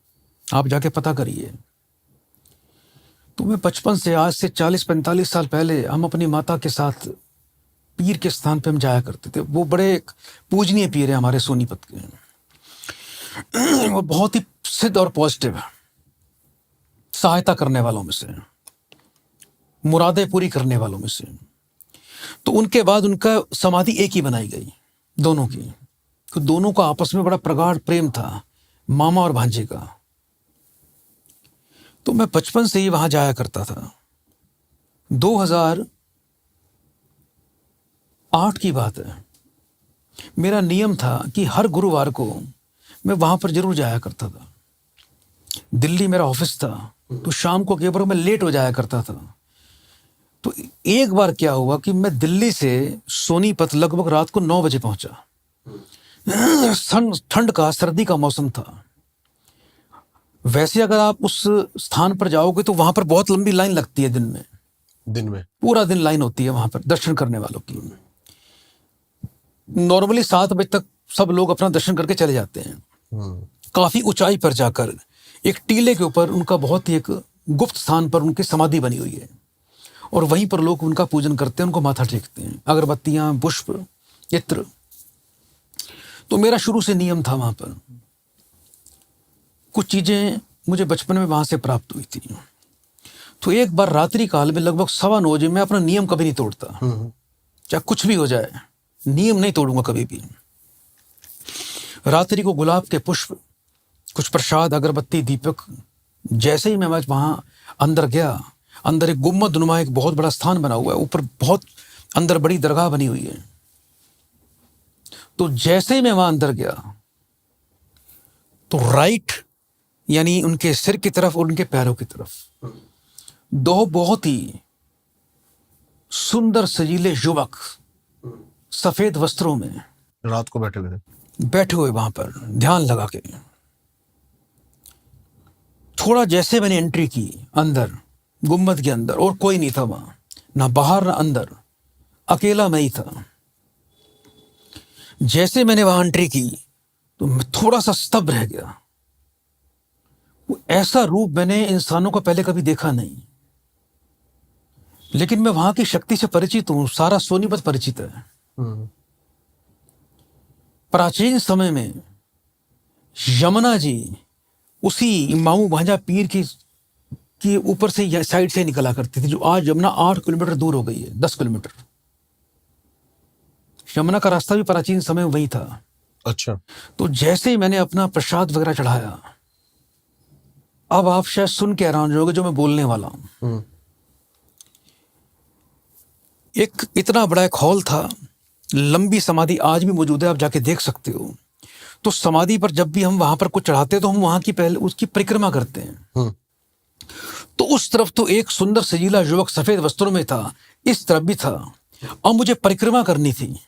आप जाके पता करिए। तो मैं बचपन से, आज से 40-45 साल पहले, हम अपनी माता के साथ पीर के स्थान पे हम जाया करते थे। वो बड़े एक पूजनीय पीर है हमारे सोनीपत के। वो बहुत ही सिद्ध और पॉजिटिव है, सहायता करने वालों में से, मुरादें पूरी करने वालों में से। तो उनके बाद उनका समाधि एक ही बनाई गई, दोनों की। तो दोनों का आपस में बड़ा प्रगाढ़ प्रेम था, मामा और भांजे का। तो मैं बचपन से ही वहां जाया करता था। 2008 की बात है। मेरा नियम था कि हर गुरुवार को मैं वहां पर जरूर जाया करता था। दिल्ली मेरा ऑफिस था, तो शाम को कई बार मैं लेट हो जाया करता था। तो एक बार क्या हुआ कि मैं दिल्ली से सोनीपत लगभग रात को 9 बजे पहुंचा। ठंड का, सर्दी का मौसम था। वैसे अगर आप उस स्थान पर जाओगे तो वहां पर बहुत लंबी लाइन लगती है। दिन में पूरा दिन लाइन होती है वहां पर दर्शन करने वालों की। नॉर्मली 7 बजे तक सब लोग अपना दर्शन करके चले जाते हैं। काफी ऊंचाई पर जाकर एक टीले के ऊपर उनका बहुत ही एक गुप्त स्थान पर उनकी समाधि बनी हुई है, और वहीं पर लोग उनका पूजन करते हैं, उनको माथा टेकते हैं, अगरबत्तियां, पुष्प, इत्र। तो मेरा शुरू से नियम था वहां पर। कुछ चीजें मुझे बचपन में वहां से प्राप्त हुई थी। तो एक बार रात्रि काल में लगभग 9:15 बजे, मैं अपना नियम कभी नहीं तोड़ता, चाहे कुछ भी हो जाए, नियम नहीं तोड़ूंगा कभी भी। रात्रि को गुलाब के पुष्प, कुछ प्रसाद, अगरबत्ती, दीपक। जैसे ही मैं वहां अंदर गया, अंदर एक गुम्बद नुमा एक बहुत बड़ा स्थान बना हुआ है, ऊपर बहुत अंदर बड़ी दरगाह बनी हुई है। तो जैसे ही मैं वहां अंदर गया तो राइट, यानी उनके सिर की तरफ और उनके पैरों की तरफ, दो बहुत ही सुंदर सजीले युवक सफेद वस्त्रों में रात को बैठे हुए वहां पर ध्यान लगा के। थोड़ा जैसे मैंने एंट्री की अंदर, गुम्बद के अंदर, और कोई नहीं था वहां, ना बाहर ना अंदर, अकेला मैं ही था। जैसे मैंने वहां एंट्री की तो मैं थोड़ा सा स्तब्ध रह गया। वो ऐसा रूप मैंने इंसानों का पहले कभी देखा नहीं। लेकिन मैं वहां की शक्ति से परिचित हूं, सारा सोनीपत परिचित है। प्राचीन समय में यमुना जी उसी मामू भांजा पीर की ऊपर से साइड से निकला करती थी, जो आज यमुना 8 किलोमीटर दूर हो गई है, 10 किलोमीटर। यमुना का रास्ता भी प्राचीन समय में वही था। अच्छा। तो जैसे ही मैंने अपना प्रसाद वगैरह चढ़ाया, अब आप शायद सुन के हैरान हो जाओगे जो मैं बोलने वाला हूं। एक इतना बड़ा एक हॉल था, लंबी समाधि आज भी मौजूद है, आप जाके देख सकते हो। तो समाधि पर जब भी हम वहां पर कुछ चढ़ाते हैं तो हम वहां की पहले उसकी परिक्रमा करते हैं। तो उस तरफ तो एक सुंदर सजीला युवक सफेद वस्त्रों में था, इस तरफ भी था। अब मुझे परिक्रमा करनी थी।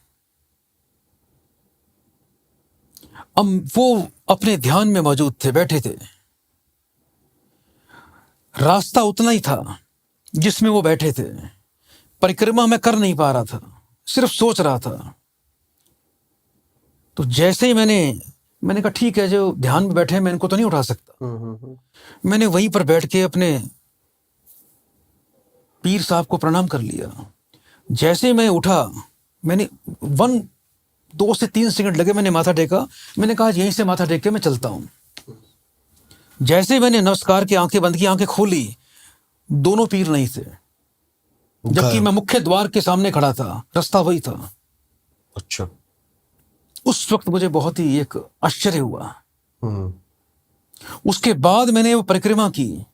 अब वो अपने ध्यान में मौजूद थे, बैठे थे। रास्ता उतना ही था जिसमें वो बैठे थे। परिक्रमा मैं कर नहीं पा रहा था, सिर्फ सोच रहा था। तो जैसे ही मैंने कहा ठीक है, जो ध्यान में बैठे हैं मैं इनको तो नहीं उठा सकता। मैंने वहीं पर बैठ के अपने पीर साहब को प्रणाम कर लिया। जैसे मैं उठा, मैंने 2 से 3 सेकंड लगे, मैंने माथा टेका। मैंने कहा यहीं से माथा टेक के मैं चलता हूँ। जैसे मैंने नमस्कार की आंखें बंद की, आंखें खोली, दोनों पीर नहीं थे, जबकि गायब। मैं मुख्य द्वार के सामने खड़ा था, रास्ता वही था। अच्छा। उस वक्त मुझे बहुत ही एक आश्चर्य हुआ। हम्म। उसके बाद मैंने वो परिक्रमा की।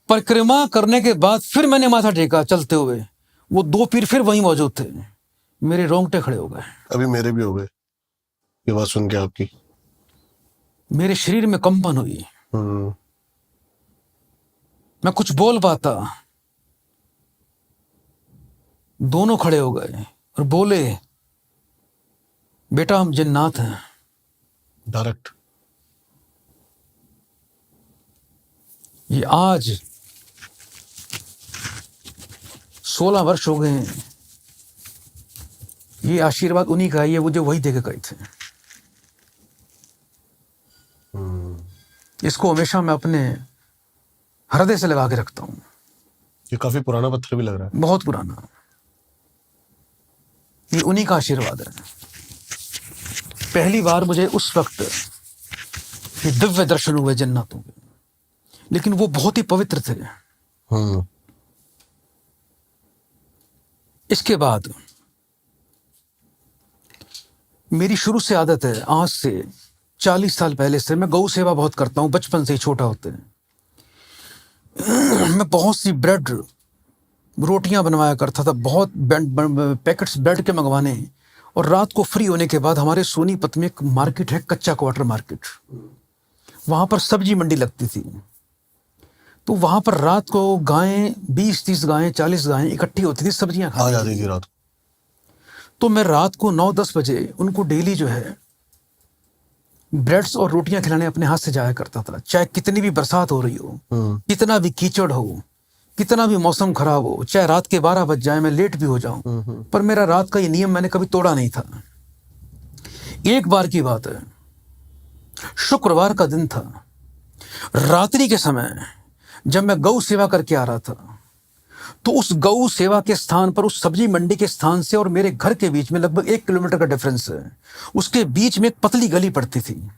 परिक्रमा करने के बाद फिर मैंने माथा टेका चलते हुए, वो 2 पीर फिर वहीं मौजूद थे। मेरे रोंगटे खड़े हो गए। अभी मेरे भी हो गए ये बात सुन के आपकी। मेरे शरीर में कंपन हुई। हम्म। मैं कुछ बोल पाता। दोनों खड़े हो गए और बोले, बेटा हम जिन्नात हैं। डायरेक्ट। ये आज 16 वर्ष हो गए हैं। ये आशीर्वाद उन्हीं का है, ये मुझे वही देके गए थे। इसको हमेशा मैं अपने हृदय से लगा के रखता हूँ। ये काफी पुराना पत्थर भी लग रहा है। बहुत पुराना। ये उन्हीं का आशीर्वाद है। पहली बार मुझे उस वक्त ये दिव्य दर्शन हुए जन्नतों के, लेकिन वो बहुत ही पवित्र थे। हम्म। इसके बाद मेरी शुरू से आदत है, आज से 40 साल पहले से मैं गौ सेवा बहुत करता हूँ, बचपन से ही छोटा होते हैं। मैं बहुत सी ब्रेड रोटियां बनवाया करता था, बहुत पैकेट्स ब्रेड के मंगवाने। और रात को फ्री होने के बाद हमारे सोनीपत में एक मार्केट है, कच्चा क्वार्टर मार्केट, वहां पर सब्जी मंडी लगती थी। तो वहां पर रात को गायें 20-30 गायें 40 गायें इकट्ठी होती थी सब्जियां आ खाने जाती के थी लिए। रात को। तो मैं रात को 9-10 बजे उनको डेली जो है ब्रेड्स और रोटियां खिलाने अपने हाथ से जाया करता था, चाहे कितनी भी बरसात हो रही हो, कितना भी कीचड़ हो, कितना भी मौसम खराब हो, चाहे रात के 12 बज जाए, मैं लेट भी हो जाऊं, पर मेरा रात का ये नियम मैंने कभी तोड़ा नहीं था। एक बार की बात है, शुक्रवार का दिन था, रात्रि के समय जब मैं गौ सेवा करके आ रहा था, तो उस गौ सेवा के स्थान पर, उस सब्जी मंडी के स्थान से और मेरे घर के बीच में लगभग 1 किलोमीटर का डिफरेंस है। उसके बीच में एक पतली गली पड़ती थी।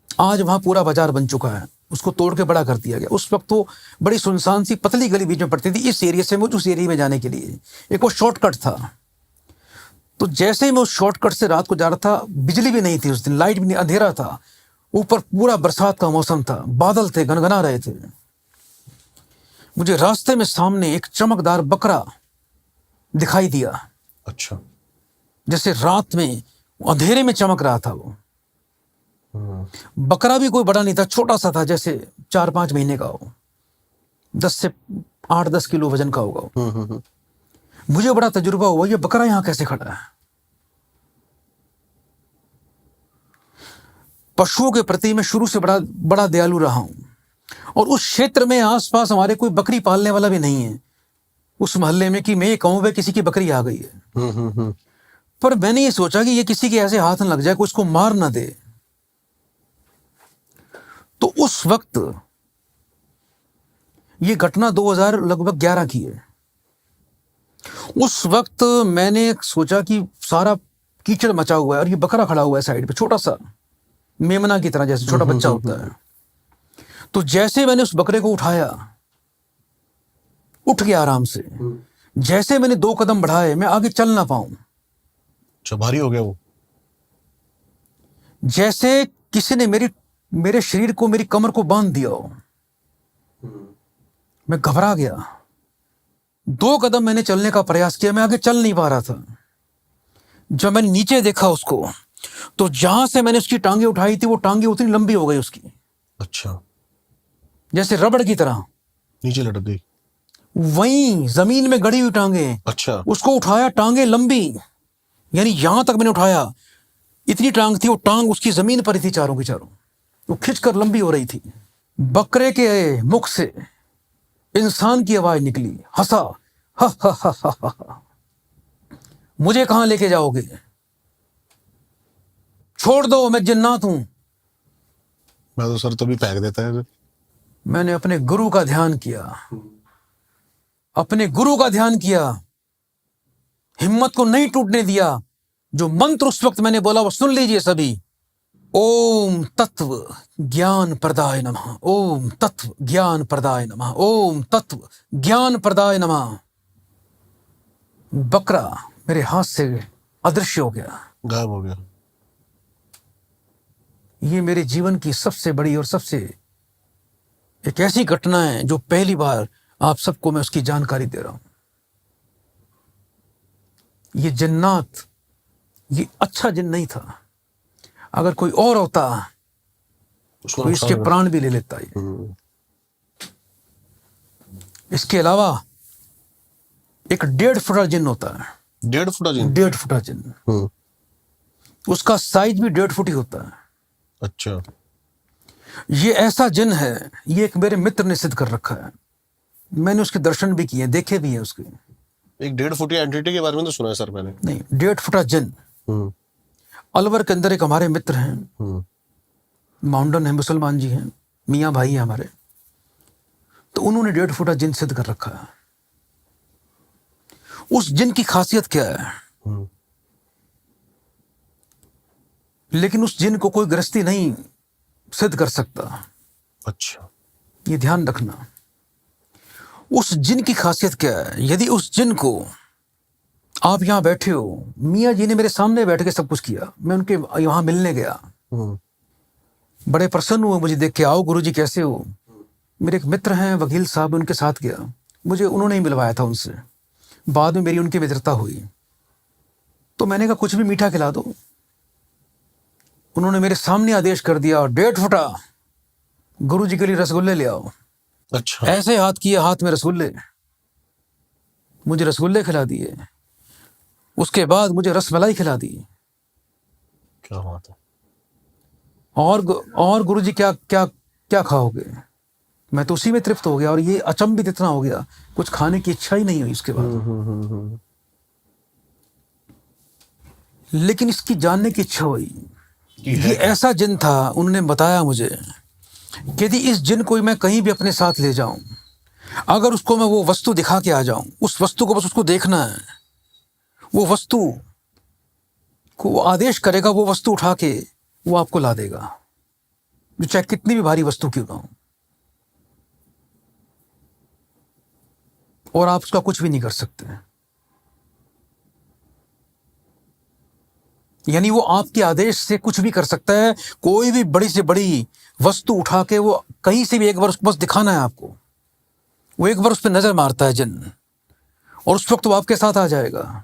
आज वहां पूरा बाजार बन चुका है, उसको तोड़ के बड़ा कर दिया गया। उस वक्त तो बड़ी सुनसान सी पतली गली बीच में पड़ती थी। इस एरिया से मुझे उस एरिया में जाने के लिए एक वो शॉर्टकट था। तो जैसे ही मैं उस शॉर्टकट से रात को जा रहा था, बिजली भी नहीं थी उस दिन, लाइट भी नहीं, अंधेरा था, ऊपर पूरा बरसात का मौसम था, बादल थे, गनगना रहे थे। मुझे रास्ते में सामने एक चमकदार बकरा दिखाई दिया। अच्छा। जैसे रात में अंधेरे में चमक रहा था वो। बकरा भी कोई बड़ा नहीं था, छोटा सा था, जैसे 4-5 महीने का हो, 10 से 8-10 किलो वजन का होगा। मुझे बड़ा तजुर्बा हुआ, ये बकरा यहां कैसे खड़ा है। पशुओं के प्रति मैं शुरू से बड़ा दयालु रहा हूं, और उस क्षेत्र में आसपास हमारे कोई बकरी पालने वाला भी नहीं है उस मोहल्ले में कि मैं ये कहूं भाई किसी की बकरी आ गई है। पर मैंने ये सोचा कि ये किसी के ऐसे हाथ न लग जाए, कोई उसको मार ना दे। तो उस वक्त ये घटना 2011 की है। उस वक्त मैंने सोचा कि सारा कीचड़ मचा हुआ है और ये बकरा खड़ा हुआ है साइड पे, छोटा सा मेमना की तरह, जैसे छोटा बच्चा होता है। तो जैसे मैंने उस बकरे को उठाया, उठ गया आराम से। जैसे मैंने 2 कदम बढ़ाए, मैं आगे चल ना पाऊं। अच्छा, भारी हो गया वो। जैसे किसी ने मेरे शरीर को, मेरी कमर को बांध दिया हो। मैं घबरा गया। 2 कदम मैंने चलने का प्रयास किया, मैं आगे चल नहीं पा रहा था। जब मैंने नीचे देखा उसको, तो जहां से मैंने उसकी टांगे उठाई थी, वो टांगे उतनी लंबी हो गई उसकी, अच्छा। जैसे रबड़ की तरह नीचे लटक गई। वहीं जमीन में गड़ी हुई टांगे। अच्छा। उसको उठाया, टांगे लंबी, यानी यहां तक मैंने उठाया, इतनी टांग थी, वो टांग उसकी जमीन पर ही थी, चारों की चारों, वो खिंचकर लंबी हो रही थी। बकरे के मुख से इंसान की आवाज निकली, हंसा, हा हा हा हा हा। मुझे कहां लेके जाओगे, छोड़ दो, मैं जिन्नात हूं। मैं तो सर तभी फेंक देता है। मैंने अपने गुरु का ध्यान किया, अपने गुरु का ध्यान किया। हिम्मत को नहीं टूटने दिया। जो मंत्र उस वक्त मैंने बोला वो सुन लीजिए सभी। ओम तत्व ज्ञान प्रदाय नमः, ओम तत्व ज्ञान प्रदाय नमः, ओम तत्व ज्ञान प्रदाय नमः। बकरा मेरे हाथ से अदृश्य हो गया, गायब हो गया। ये मेरे जीवन की सबसे बड़ी और सबसे एक ऐसी घटना है जो पहली बार आप सबको मैं उसकी जानकारी दे रहा हूं। ये जन्नात, ये अच्छा जिन नहीं था। अगर कोई और होता उसको तो इसके नुकसान प्राण भी ले लेता है। इसके अलावा एक 1.5 फुटा जिन होता है। 1.5 फुटा जिन? 1.5 फुटा जिन, उसका साइज भी 1.5 फुट ही होता है। अच्छा। ये ऐसा जिन है, ये एक मेरे मित्र ने सिद्ध कर रखा है। मैंने उसके दर्शन भी किए, देखे भी हैं उसके। एक 1.5 फुटी एंटिटी के बारे में तो सुना है सर मैंने। नहीं, 1.5 फुटा जिन। अलवर के अंदर एक हमारे मित्र हैं, माउंटन है, मुसलमान जी हैं, मियाँ भाई हैं हमारे, तो उन्होंने 1.5 फुटा जिन सिद्ध कर रखा है। उस जिन की खासियत क्या है? लेकिन उस जिन को कोई गृहस्थी नहीं सिद्ध कर सकता। अच्छा। ये ध्यान रखना। उस जिन की खासियत क्या है? यदि उस जिन को आप यहां बैठे हो, मियाँ जी ने मेरे सामने बैठ के सब कुछ किया, मैं उनके वहां मिलने गया, बड़े प्रसन्न हुए मुझे देख के। आओ गुरुजी कैसे हो? मेरे एक मित्र हैं वकील साहब, उनके साथ गया, मुझे उन्होंने ही मिलवाया था उनसे। बाद में मेरी उनकी मित्रता हुई, तो मैंने कहा कुछ भी मीठा खिला दो। उन्होंने मेरे सामने आदेश कर दिया, 1.5 फुटा गुरुजी के लिए रसगुल्ले ले आओ। अच्छा। ऐसे हाथ किए, हाथ में रसगुल्ले, मुझे रसगुल्ले खिला दिए। उसके बाद मुझे रसमलाई खिला दी। क्या बात है। और गुरुजी क्या क्या क्या खाओगे? मैं तो उसी में तृप्त हो गया, और ये अचंभित इतना हो गया, कुछ खाने की इच्छा ही नहीं हुई इसके बाद। लेकिन इसकी जानने की इच्छा हुई। ये ऐसा जिन था, उन्होंने बताया मुझे कि यदि इस जिन को मैं कहीं भी अपने साथ ले जाऊं, अगर उसको मैं वो वस्तु दिखा के आ जाऊं, उस वस्तु को बस उसको देखना है, वो वस्तु को वो आदेश करेगा, वो वस्तु उठा के वो आपको ला देगा, जो चाहे कितनी भी भारी वस्तु क्यों ना हो, और आप उसका कुछ भी नहीं कर सकते। यानी वो आपके आदेश से कुछ भी कर सकता है। कोई भी बड़ी से बड़ी वस्तु उठा के वो कहीं से भी एक बार उसको बस दिखाना है आपको, वो एक बार उस पर नजर मारता है जिन, और उस वक्त वो आपके साथ आ जाएगा।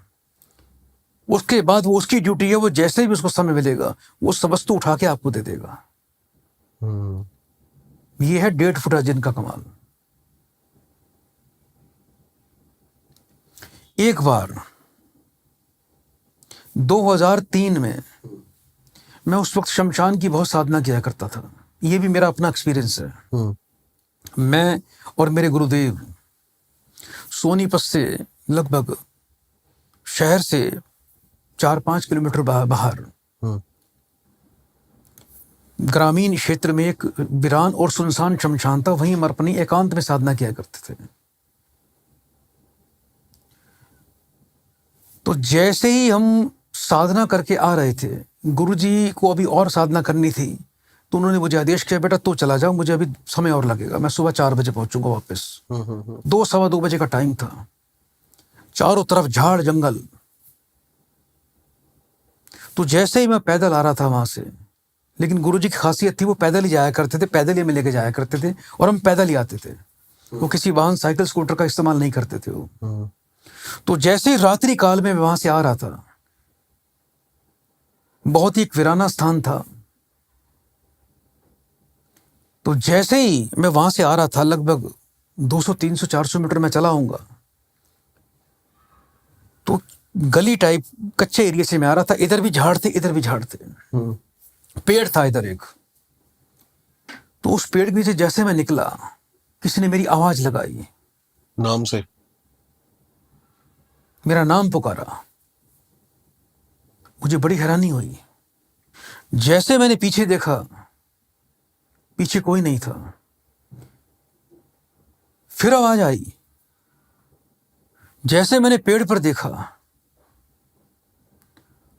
उसके बाद वो उसकी ड्यूटी है, वो जैसे भी उसको समय मिलेगा वो सब वस्तु उठा के आपको दे देगा। ये है 1.5 फुटा जिन का कमाल। एक बार 2003 में, मैं उस वक्त शमशान की बहुत साधना किया करता था, ये भी मेरा अपना एक्सपीरियंस है। मैं और मेरे गुरुदेव सोनीपत से लगभग शहर से 4-5 किलोमीटर बाहर ग्रामीण क्षेत्र में एक वीरान और सुनसान शमशान था, वहीं हम अपनी एकांत में साधना किया करते थे। तो जैसे ही हम साधना करके आ रहे थे, गुरुजी को अभी और साधना करनी थी, तो उन्होंने मुझे आदेश किया, बेटा तू चला जाओ, मुझे अभी समय और लगेगा, मैं सुबह 4 बजे पहुंचूंगा वापस। 2-2:15 बजे का टाइम था, चारों तरफ झाड़ जंगल। तो जैसे ही मैं पैदल आ रहा था वहां से, लेकिन गुरुजी की खासियत थी, वो पैदल ही जाया करते थे, पैदल ही हमें लेके जाया करते थे, और हम पैदल ही आते थे। वो किसी वाहन, साइकिल, स्कूटर का इस्तेमाल नहीं करते थे वो। तो जैसे ही रात्रि काल में मैं वहां से आ रहा था, बहुत ही एक वीराना स्थान था, तो जैसे ही मैं वहां से आ रहा था, लगभग 200, 300, 400 मीटर मैं चला हूंगा, तो गली टाइप कच्चे एरिया से मैं आ रहा था, इधर भी झाड़ थे, इधर भी झाड़ थे, पेड़ था इधर एक। तो उस पेड़ के नीचे जैसे मैं निकला, किसी ने मेरी आवाज लगाई, नाम से मेरा नाम पुकारा। मुझे बड़ी हैरानी हुई। जैसे मैंने पीछे देखा, पीछे कोई नहीं था। फिर आवाज आई। जैसे मैंने पेड़ पर देखा,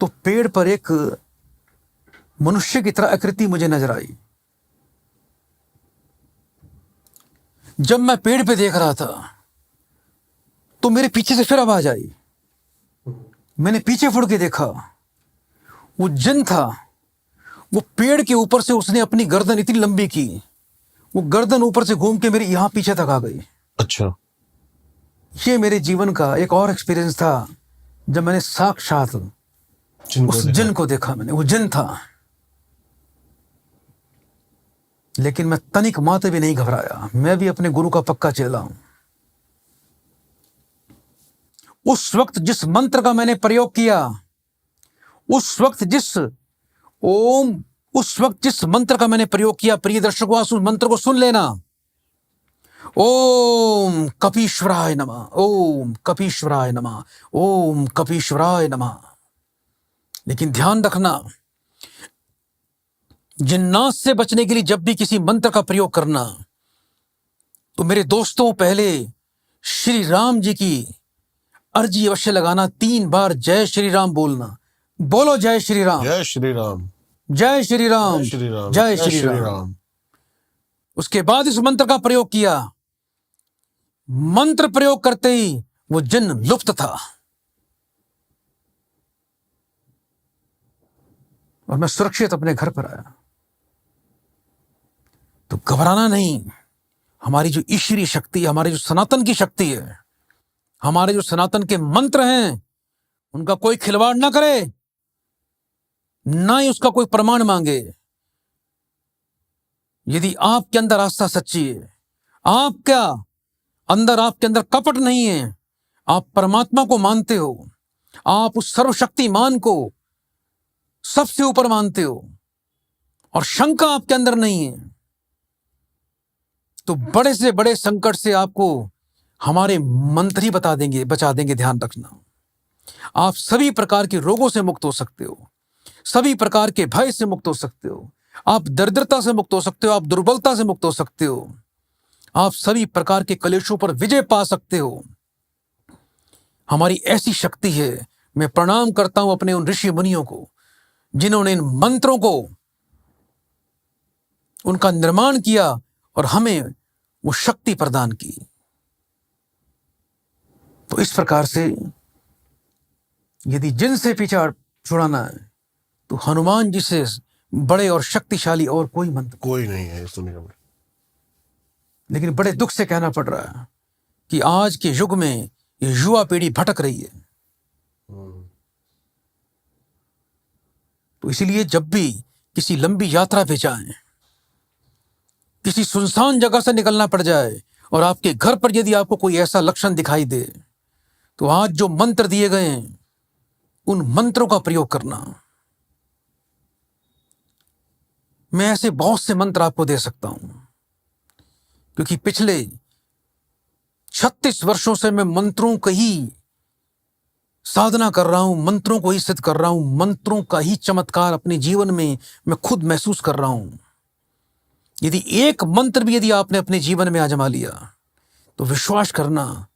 तो पेड़ पर एक मनुष्य की तरह आकृति मुझे नजर आई। जब मैं पेड़ पे देख रहा था तो मेरे पीछे से फिर आवाज आई। मैंने पीछे मुड़ के देखा, वो जिन था। वो पेड़ के ऊपर से उसने अपनी गर्दन इतनी लंबी की, वो गर्दन ऊपर से घूम के मेरे यहां पीछे तक आ गई। अच्छा। ये मेरे जीवन का एक और एक्सपीरियंस था जब मैंने साक्षात उस जिन को देखा। मैंने, वो जिन था, लेकिन मैं तनिक मात्र भी नहीं घबराया। मैं भी अपने गुरु का पक्का चेला हूं। उस वक्त जिस मंत्र का मैंने प्रयोग किया, उस वक्त जिस मंत्र का मैंने प्रयोग किया, प्रिय दर्शकों, उस मंत्र को सुन लेना। ओम कपीश्वराय नमः, ओम कपीश्वराय नमः, ओम कपीश्वराय नमः। लेकिन ध्यान रखना, जिन्नात से बचने के लिए जब भी किसी मंत्र का प्रयोग करना, तो मेरे दोस्तों, पहले श्री राम जी की अर्जी अवश्य लगाना। 3 बार जय श्री राम बोलना। बोलो जय श्री राम, जय श्री राम, जय श्री राम, जय श्री राम, जय श्री राम। उसके बाद इस मंत्र का प्रयोग किया। मंत्र प्रयोग करते ही वो जिन लुप्त था और मैं सुरक्षित अपने घर पर आया। तो घबराना नहीं। हमारी जो ईश्वरीय शक्ति, हमारी जो सनातन की शक्ति है, हमारे जो सनातन के मंत्र हैं, उनका कोई खिलवाड़ ना करे, ना ही उसका कोई प्रमाण मांगे। यदि आपके अंदर आस्था सच्ची है, आपके अंदर कपट नहीं है, आप परमात्मा को मानते हो, आप उस सर्वशक्तिमान को सबसे ऊपर मानते हो, और शंका आपके अंदर नहीं है, तो बड़े से बड़े संकट से आपको हमारे मंत्र ही बचा देंगे। ध्यान रखना, आप सभी प्रकार के रोगों से मुक्त हो सकते हो, सभी प्रकार के भय से मुक्त हो सकते हो, आप दरिद्रता से मुक्त हो सकते हो, आप दुर्बलता से मुक्त हो सकते हो, आप सभी प्रकार के कलेशों पर विजय पा सकते हो। हमारी ऐसी शक्ति है। मैं प्रणाम करता हूं अपने उन ऋषि मुनियों को जिन्होंने इन मंत्रों को, उनका निर्माण किया और हमें वो शक्ति प्रदान की। तो इस प्रकार से यदि जिन से पीछा छुड़ाना है, तो हनुमान जी से बड़े और शक्तिशाली और कोई मंत्र कोई नहीं है इस दुनिया में। लेकिन बड़े दुख से कहना पड़ रहा है कि आज के युग में ये युवा पीढ़ी भटक रही है। तो इसलिए जब भी किसी लंबी यात्रा पे जाएं, किसी सुनसान जगह से निकलना पड़ जाए, और आपके घर पर यदि आपको कोई ऐसा लक्षण दिखाई दे, तो आज जो मंत्र दिए गए हैं, उन मंत्रों का प्रयोग करना। मैं ऐसे बहुत से मंत्र आपको दे सकता हूं, क्योंकि पिछले 36 वर्षों से मैं मंत्रों का ही साधना कर रहा हूं, मंत्रों को ही सिद्ध कर रहा हूं, मंत्रों का ही चमत्कार अपने जीवन में मैं खुद महसूस कर रहा हूं। यदि एक मंत्र भी यदि आपने अपने जीवन में आजमा लिया, तो विश्वास करना,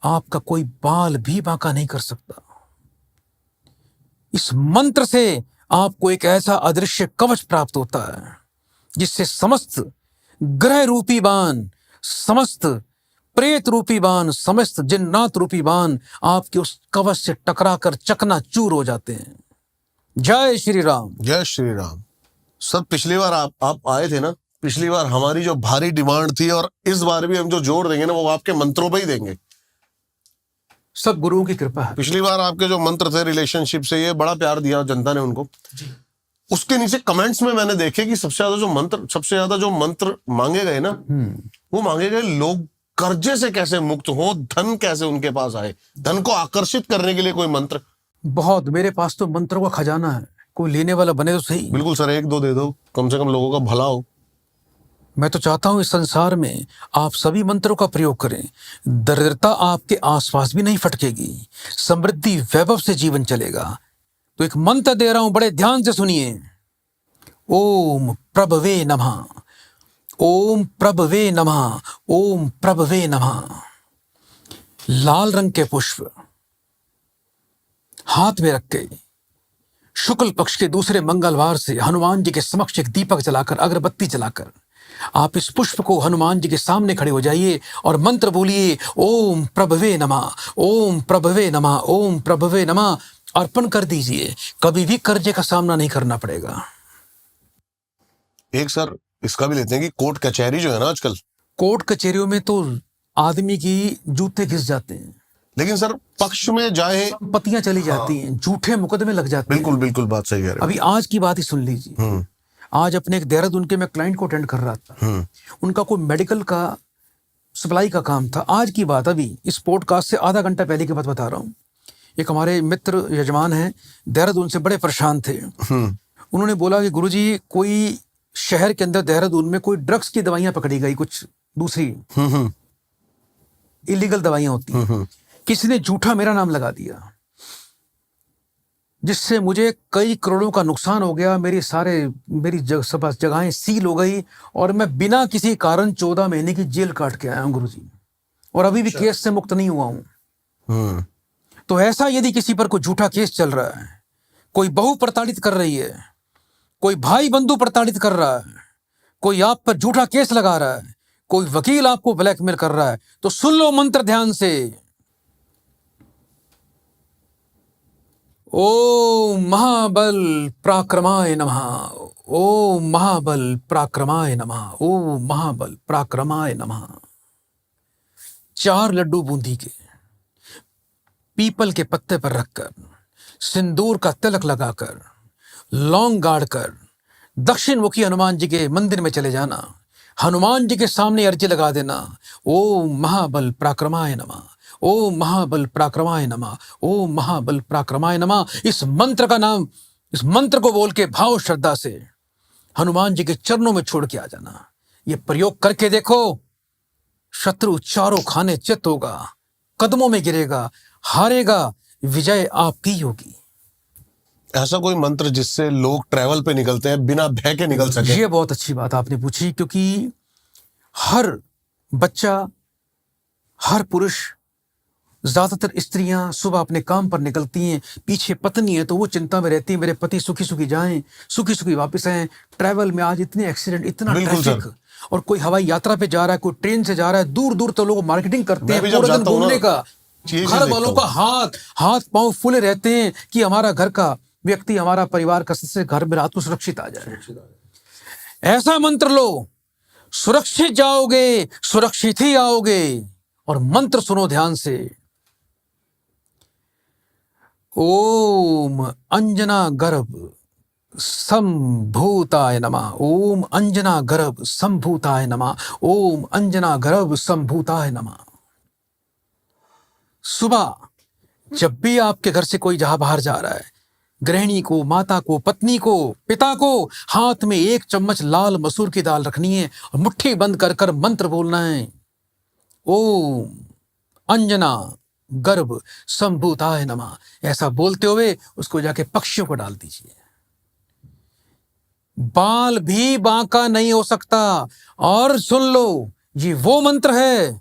आपका कोई बाल भी बांका नहीं कर सकता। इस मंत्र से आपको एक ऐसा अदृश्य कवच प्राप्त होता है, जिससे समस्त ग्रह रूपी बाण, समस्त प्रेत रूपी बाण, समस्त जिन्नात रूपी बाण आपके उस कवच से टकराकर चकनाचूर हो जाते हैं। जय श्री राम, जय श्री राम। सर, पिछली बार आप आए थे ना, पिछली बार हमारी जो भारी डिमांड थी, और इस बार भी हम जो जोर देंगे ना, वो आपके मंत्रों पे ही देंगे। सब गुरुओं की कृपा है। पिछली बार आपके जो मंत्र थे रिलेशनशिप से, ये बड़ा प्यार दिया जनता ने उनको। उसके नीचे कमेंट्स में मैंने देखे कि सबसे ज्यादा जो मंत्र मांगे गए ना, वो मांगे गए लोग कर्जे से कैसे मुक्त हो, धन कैसे उनके पास आए, धन को आकर्षित करने के लिए कोई मंत्र। बहुत, मेरे पास तो मंत्रों का खजाना है, कोई लेने वाला बने तो सही। बिल्कुल सर, 1-2 दे दो, कम से कम लोगों का भला हो। मैं तो चाहता हूं इस संसार में आप सभी मंत्रों का प्रयोग करें। दरिद्रता आपके आसपास भी नहीं फटकेगी, समृद्धि वैभव से जीवन चलेगा। तो एक मंत्र दे रहा हूं, बड़े ध्यान से सुनिए। ओम प्रभवे नमः, ओम प्रभवे नमः, ओम प्रभवे नमः। लाल रंग के पुष्प हाथ में रख के शुक्ल पक्ष के दूसरे मंगलवार से हनुमान जी के समक्ष एक दीपक जलाकर, अगरबत्ती जलाकर आप इस पुष्प को हनुमान जी के सामने खड़े हो जाइए और मंत्र बोलिए, ओम प्रभवे नमः, ओम प्रभवे नमः, ओम प्रभवे नमः, अर्पण कर दीजिए। कभी भी कर्जे का सामना नहीं करना पड़ेगा। एक सर इसका भी लेते हैं कि कोर्ट कचहरी जो है ना आजकल, कोर्ट कचहरियों में तो आदमी की जूते घिस जाते हैं, लेकिन सर पक्ष में जाए पत्तियां चली जाती हैं, झूठे मुकदमे लग जाते हैं। बिल्कुल बिल्कुल बात सही कह रहे अभी आज की बात ही सुन लीजिए। आज अपने एक देहरादून के मैं क्लाइंट को अटेंड कर रहा था। उनका कोई मेडिकल का सप्लाई का काम था। आज की बात, अभी इस पॉडकास्ट से आधा घंटा पहले की बात बता रहा हूँ। एक हमारे मित्र यजमान हैं देहरादून से, बड़े परेशान थे। उन्होंने बोला कि गुरुजी, कोई शहर के अंदर देहरादून में कोई ड्रग्स की दवाइयां पकड़ी गई, कुछ दूसरी इलीगल दवाइयां होती हैं। किसी ने झूठा मेरा नाम लगा दिया, जिससे मुझे कई करोड़ों का नुकसान हो गया। मेरी सब जगहें सील हो गई और मैं बिना किसी कारण 14 महीने की जेल काट के आया हूं गुरुजी, और अभी भी केस से मुक्त नहीं हुआ हूं। तो ऐसा यदि किसी पर कोई झूठा केस चल रहा है, कोई बहू प्रताड़ित कर रही है, कोई भाई बंधु प्रताड़ित कर रहा है, कोई आप पर झूठा केस लगा रहा है, कोई वकील आपको ब्लैकमेल कर रहा है, तो सुन लो मंत्र ध्यान से। ओम महाबल पराक्रमाय नमः, ओम महाबल पराक्रमाय नमः, ओम महाबल पराक्रमाय नमः। 4 लड्डू बूंदी के पीपल के पत्ते पर रखकर, सिंदूर का तिलक लगाकर, लौंग गाड़कर दक्षिण मुखी हनुमान जी के मंदिर में चले जाना। हनुमान जी के सामने अर्जी लगा देना, ओम महाबल पराक्रमाय नमः, ओम महाबल पराक्रमाय नमः, ओम महाबल पराक्रमाय नमः। इस मंत्र का नाम, इस मंत्र को बोल के भाव श्रद्धा से हनुमान जी के चरणों में छोड़ के आ जाना। ये प्रयोग करके देखो, शत्रु चारों खाने चित होगा, कदमों में गिरेगा, हारेगा, विजय आपकी होगी। ऐसा कोई मंत्र जिससे लोग ट्रैवल पे निकलते हैं बिना भय के निकल सके? ये बहुत अच्छी बात आपने पूछी, क्योंकि हर बच्चा, हर पुरुष, ज्यादातर स्त्रियां सुबह अपने काम पर निकलती हैं, पीछे पत्नी है तो वो चिंता में रहती है, मेरे पति सुखी सुखी जाएं, सुखी सुखी वापस आएं। ट्रैवल में आज इतने एक्सीडेंट, इतना ट्रैफिक, और कोई हवाई यात्रा पे जा रहा है, कोई ट्रेन से जा रहा है, दूर दूर तो लोग मार्केटिंग करते हैं, पूरा दिन घूमने का। घर वालों का हाथ पांव फूले रहते हैं कि हमारा घर का व्यक्ति, हमारा परिवार का सदस्य घर में रात को सुरक्षित आ जाए। ऐसा मंत्र लो, सुरक्षित जाओगे, सुरक्षित ही आओगे। और मंत्र सुनो ध्यान से, ओम अंजना गर्भ संभूताय नमः, ओम अंजना गर्भ संभूताय नमः, ओम अंजना गर्भ संभूताय नमः। सुबह जब भी आपके घर से कोई जहां बाहर जा रहा है, गृहिणी को, माता को, पत्नी को, पिता को हाथ में 1 चम्मच लाल मसूर की दाल रखनी है और मुट्ठी बंद कर कर मंत्र बोलना है, ओम अंजना गर्भ संभूताय नमः। ऐसा बोलते हुए उसको जाके पक्षियों को डाल दीजिए। बाल भी बांका नहीं हो सकता। और सुन लो, ये वो मंत्र है,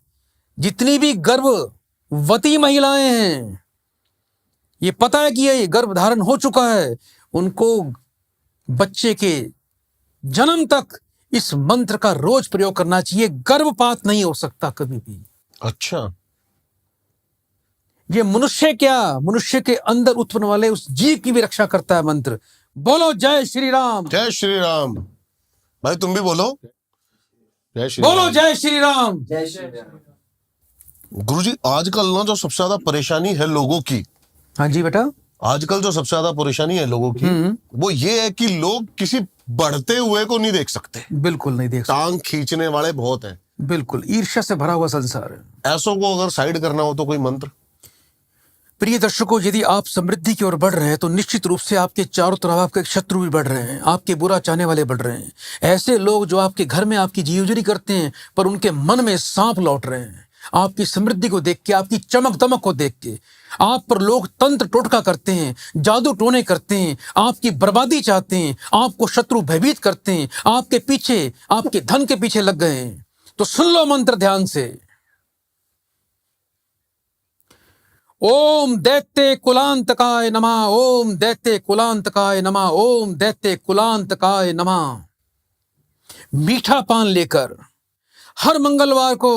जितनी भी गर्भवती महिलाएं हैं, ये पता है कि ये गर्भ धारण हो चुका है, उनको बच्चे के जन्म तक इस मंत्र का रोज प्रयोग करना चाहिए। गर्भपात नहीं हो सकता कभी भी। अच्छा, ये मनुष्य क्या, मनुष्य के अंदर उत्पन्न वाले उस जीव की भी रक्षा करता है मंत्र। बोलो जय श्री राम। जय श्री राम। भाई तुम भी बोलो जय श्री बोलो राम। जय श्री राम। जय श्री राम। गुरुजी, आजकल ना जो सबसे ज्यादा परेशानी है लोगों की, हाँ जी बेटा, आजकल जो सबसे ज्यादा परेशानी है लोगों की, वो ये है कि लोग किसी बढ़ते हुए को नहीं देख सकते। बिल्कुल नहीं देख सकते। टांग खींचने वाले बहुत हैं। बिल्कुल, ईर्ष्या से भरा हुआ संसार है। ऐसों को अगर साइड करना हो तो कोई मंत्र? प्रिय दर्शकों, यदि आप समृद्धि की ओर बढ़ रहे हैं तो निश्चित रूप से आपके चारों तरफ आपके शत्रु भी बढ़ रहे हैं, आपके बुरा चाहने वाले बढ़ रहे हैं। ऐसे लोग जो आपके घर में आपकी जीवजरी करते हैं, पर उनके मन में सांप लौट रहे हैं। आपकी समृद्धि को देख के, आपकी चमक दमक को देख के आप पर लोग तंत्र टोटका करते हैं, जादू टोने करते हैं, आपकी बर्बादी चाहते हैं, आपको शत्रु भयभीत करते हैं, आपके पीछे, आपके धन के पीछे लग गए हैं। तो सुन लो मंत्र ध्यान से, ओम दैत्य कुलांतकाय नमः, ओम दैत्य कुलांतकाय नमः, ओम दैत्य कुलांतकाय नमः। मीठा पान लेकर हर मंगलवार को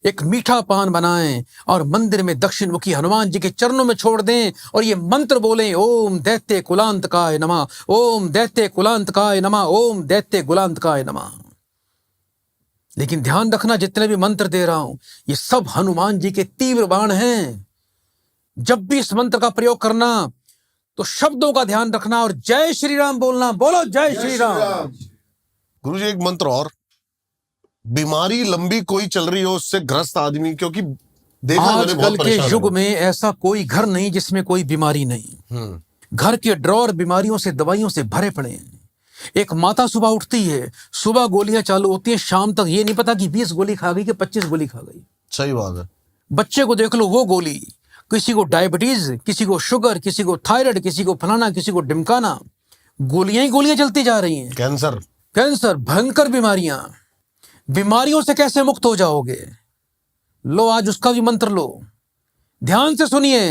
एक मीठा पान बनाएं और मंदिर में दक्षिण मुखी हनुमान जी के चरणों में छोड़ दें और ये मंत्र बोलें, ओम दैत्य कुलांतकाय नमः, ओम दैत्य कुलांतकाय नमः, ओम दैत्य कुलांतकाय नमः। लेकिन ध्यान रखना, जितने भी मंत्र दे रहा हूं ये सब हनुमान जी के तीव्र बाण हैं। जब भी इस मंत्र का प्रयोग करना तो शब्दों का ध्यान रखना और जय श्री राम बोलना। बोलो जय श्री राम। गुरुजी एक मंत्र और, बीमारी लंबी कोई चल रही हो उससे ग्रस्त आदमी, क्योंकि देखा मैंने आजकल बहुत के परेशान युग हूं। में ऐसा कोई घर नहीं जिसमें कोई बीमारी नहीं। घर के ड्रॉर बीमारियों से, दवाइयों से भरे पड़े हैं। एक माता सुबह उठती है, सुबह गोलियां चालू होती है, शाम तक ये नहीं पता कि 20 गोली खा गई कि 25 गोली खा गई। सही बात है। बच्चे को देख लो, वो गोली, किसी को डायबिटीज, किसी को शुगर, किसी को थायराइड, किसी को फलाना, किसी को ढिमकाना, गोलियां ही गोलियां चलती जा रही हैं। कैंसर, कैंसर, भयंकर बीमारियां। बीमारियों से कैसे मुक्त हो जाओगे? लो आज उसका भी मंत्र लो, ध्यान से सुनिए।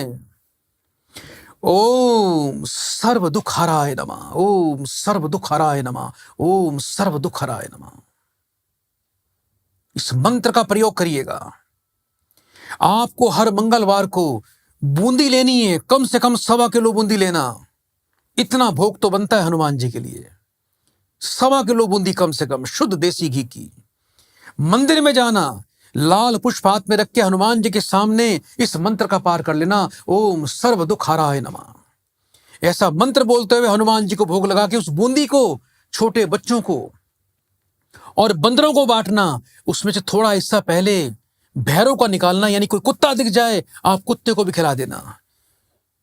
ओम सर्व दुख हराय नमः, ओम सर्व दुख हराय नमः, ओम सर्व दुख हराय नमः। इस मंत्र का प्रयोग करिएगा। आपको हर मंगलवार को बूंदी लेनी है, कम से कम 1.25 किलो बूंदी लेना। इतना भोग तो बनता है हनुमान जी के लिए। 1.25 किलो बूंदी कम से कम, शुद्ध देसी घी की। मंदिर में जाना, लाल पुष्प हाथ में रख के हनुमान जी के सामने इस मंत्र का पार कर लेना, ओम सर्व दुख हराय नमः। ऐसा मंत्र बोलते हुए हनुमान जी को भोग लगा के उस बूंदी को छोटे बच्चों को और बंदरों को बांटना। उसमें से थोड़ा हिस्सा पहले भैरव का निकालना, यानी कोई कुत्ता दिख जाए आप कुत्ते को भी खिला देना।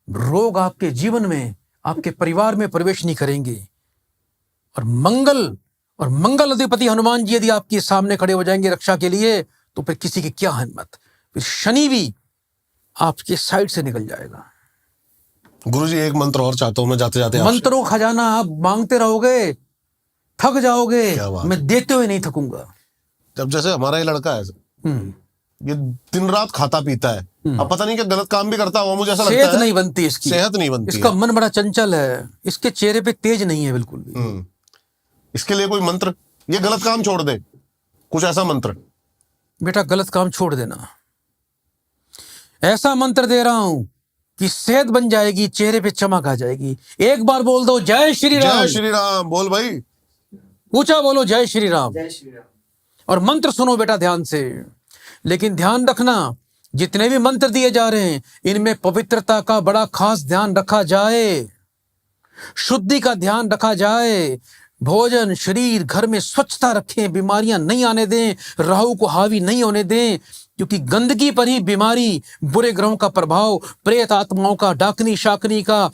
रोग आपके जीवन में, आपके परिवार में प्रवेश नहीं करेंगे। और मंगल अधिपति हनुमान जी यदि आपके सामने खड़े हो जाएंगे रक्षा के लिए, तो फिर किसी की क्या हिम्मत। फिर शनि भी आपके साइड से निकल जाएगा। गुरुजी एक मंत्र और चाहता हूं मैं जाते जाते। मंत्रों खजाना आप मांगते रहोगे, थक जाओगे। क्या बात मैं देते हुए नहीं थकूंगा। जब जैसे हमारा ये लड़का है, ये दिन रात खाता पीता है, अब पता नहीं क्या गलत काम भी करता हुआ मुझे ऐसा लगता है। सेहत नहीं बनती इसकी, सेहत नहीं बनती इसका है। मन बड़ा चंचल है, इसके चेहरे पे तेज नहीं है बिल्कुल भी। इसके लिए कोई मंत्र, ये गलत काम छोड़ दे, कुछ ऐसा मंत्र। बेटा गलत काम छोड़ देना। ऐसा मंत्र दे रहा हूं कि सेहत बन जाएगी, चेहरे पे चमक आ जाएगी। एक बार बोल दो जय श्री राम। जय श्री राम बोल भाई, ऊंचा बोलो जय श्री राम। जय श्री राम। और मंत्र सुनो बेटा ध्यान से। लेकिन ध्यान रखना, जितने भी मंत्र दिए जा रहे हैं इनमें पवित्रता का बड़ा खास ध्यान रखा जाए, शुद्धि का ध्यान रखा जाए। भोजन, शरीर, घर में स्वच्छता रखें, बीमारियां नहीं आने दें, राहु को हावी नहीं होने दें, क्योंकि गंदगी पर ही बीमारी, बुरे ग्रहों का प्रभाव, प्रेत आत्माओं का, डाकनी शाकनी का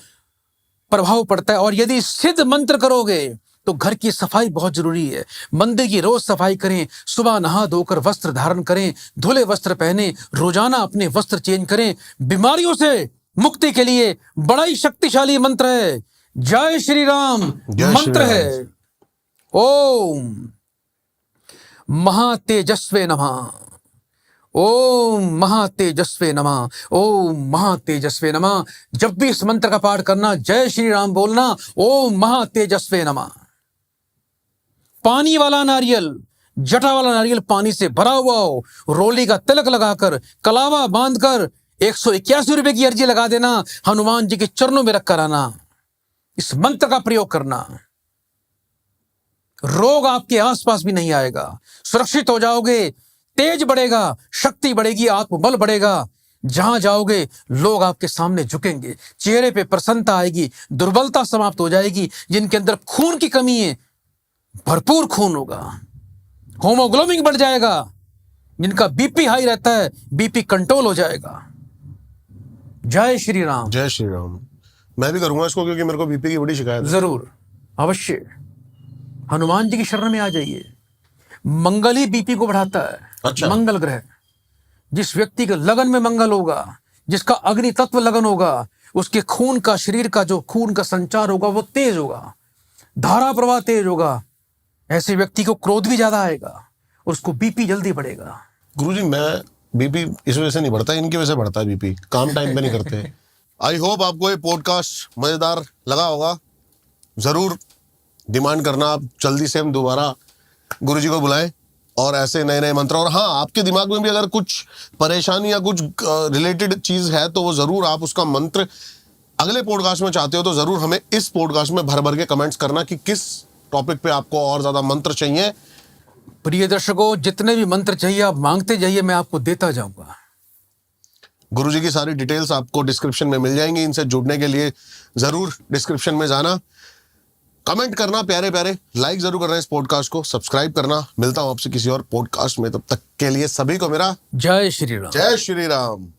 प्रभाव पड़ता है। और यदि सिद्ध मंत्र करोगे तो घर की सफाई बहुत जरूरी है। मंदिर की रोज सफाई करें, सुबह नहा धोकर वस्त्र धारण करें, धुले वस्त्र पहने, रोजाना अपने वस्त्र चेंज करें। बीमारियों से मुक्ति के लिए बड़ा ही शक्तिशाली मंत्र है, जय श्री राम मंत्र है। ओम महातेजस्वे नमः, ओम महातेजस्वे नमः, ओम महातेजस्वे नमः। जब भी इस मंत्र का पाठ करना जय श्री राम बोलना, ओम महातेजस्वे नमः। पानी वाला नारियल, जटा वाला नारियल पानी से भरा हुआ हो, रोली का तिलक लगाकर, कलावा बांधकर 181 रुपए की अर्जी लगा देना, हनुमान जी के चरणों में रखकर आना, इस मंत्र का प्रयोग करना। रोग आपके आसपास भी नहीं आएगा, सुरक्षित हो जाओगे, तेज बढ़ेगा, शक्ति बढ़ेगी, आत्मबल बढ़ेगा। जहां जाओगे लोग आपके सामने झुकेंगे, चेहरे पे प्रसन्नता आएगी, दुर्बलता समाप्त हो जाएगी। जिनके अंदर खून की कमी है भरपूर खून होगा, होमोग्लोबिन बढ़ जाएगा। जिनका बीपी हाई रहता है बीपी कंट्रोल हो जाएगा। जय श्री राम। जय श्री राम। मैं भी करूंगा इसको, क्योंकि मेरे को बीपी की बड़ी शिकायत है। जरूर, अवश्य हनुमान जी की शरण में आ जाइए। मंगल ही बीपी को बढ़ाता है। अच्छा। मंगल ग्रह, जिस व्यक्ति के लगन में मंगल होगा, जिसका अग्नि तत्व लगन होगा, उसके खून का, शरीर का जो खून का संचार होगा वो तेज होगा, धारा प्रवाह तेज होगा। ऐसे व्यक्ति को क्रोध भी ज्यादा आएगा और उसको बीपी जल्दी बढ़ेगा। गुरुजी मैं बीपी इस वजह से नहीं बढ़ता, इनकी वजह से बढ़ता है बीपी, काम टाइम पे नहीं करते। आई होप आपको ये पॉडकास्ट मजेदार लगा होगा। जरूर डिमांड करना आप, जल्दी से हम दोबारा गुरुजी को बुलाएं और ऐसे नए नए मंत्र। और हाँ, आपके दिमाग में भी अगर कुछ परेशानी या कुछ रिलेटेड चीज है तो वो जरूर आप उसका मंत्र अगले पॉडकास्ट में चाहते हो तो जरूर हमें इस पॉडकास्ट में भर भर के कमेंट्स करना कि किस टॉपिक पे आपको और ज्यादा मंत्र चाहिए। प्रिय दर्शकों, जितने भी मंत्र चाहिए आप मांगते जाइए, मैं आपको देता जाऊंगा। गुरुजी की सारी डिटेल्स आपको डिस्क्रिप्शन में मिल जाएंगी। इनसे जुड़ने के लिए जरूर डिस्क्रिप्शन में जाना, कमेंट करना प्यारे प्यारे, लाइक जरूर करना इस पॉडकास्ट को, सब्सक्राइब करना। मिलता हूं आपसे किसी और पॉडकास्ट में, तब तक के लिए सभी को मेरा जय श्री राम। जय श्री राम।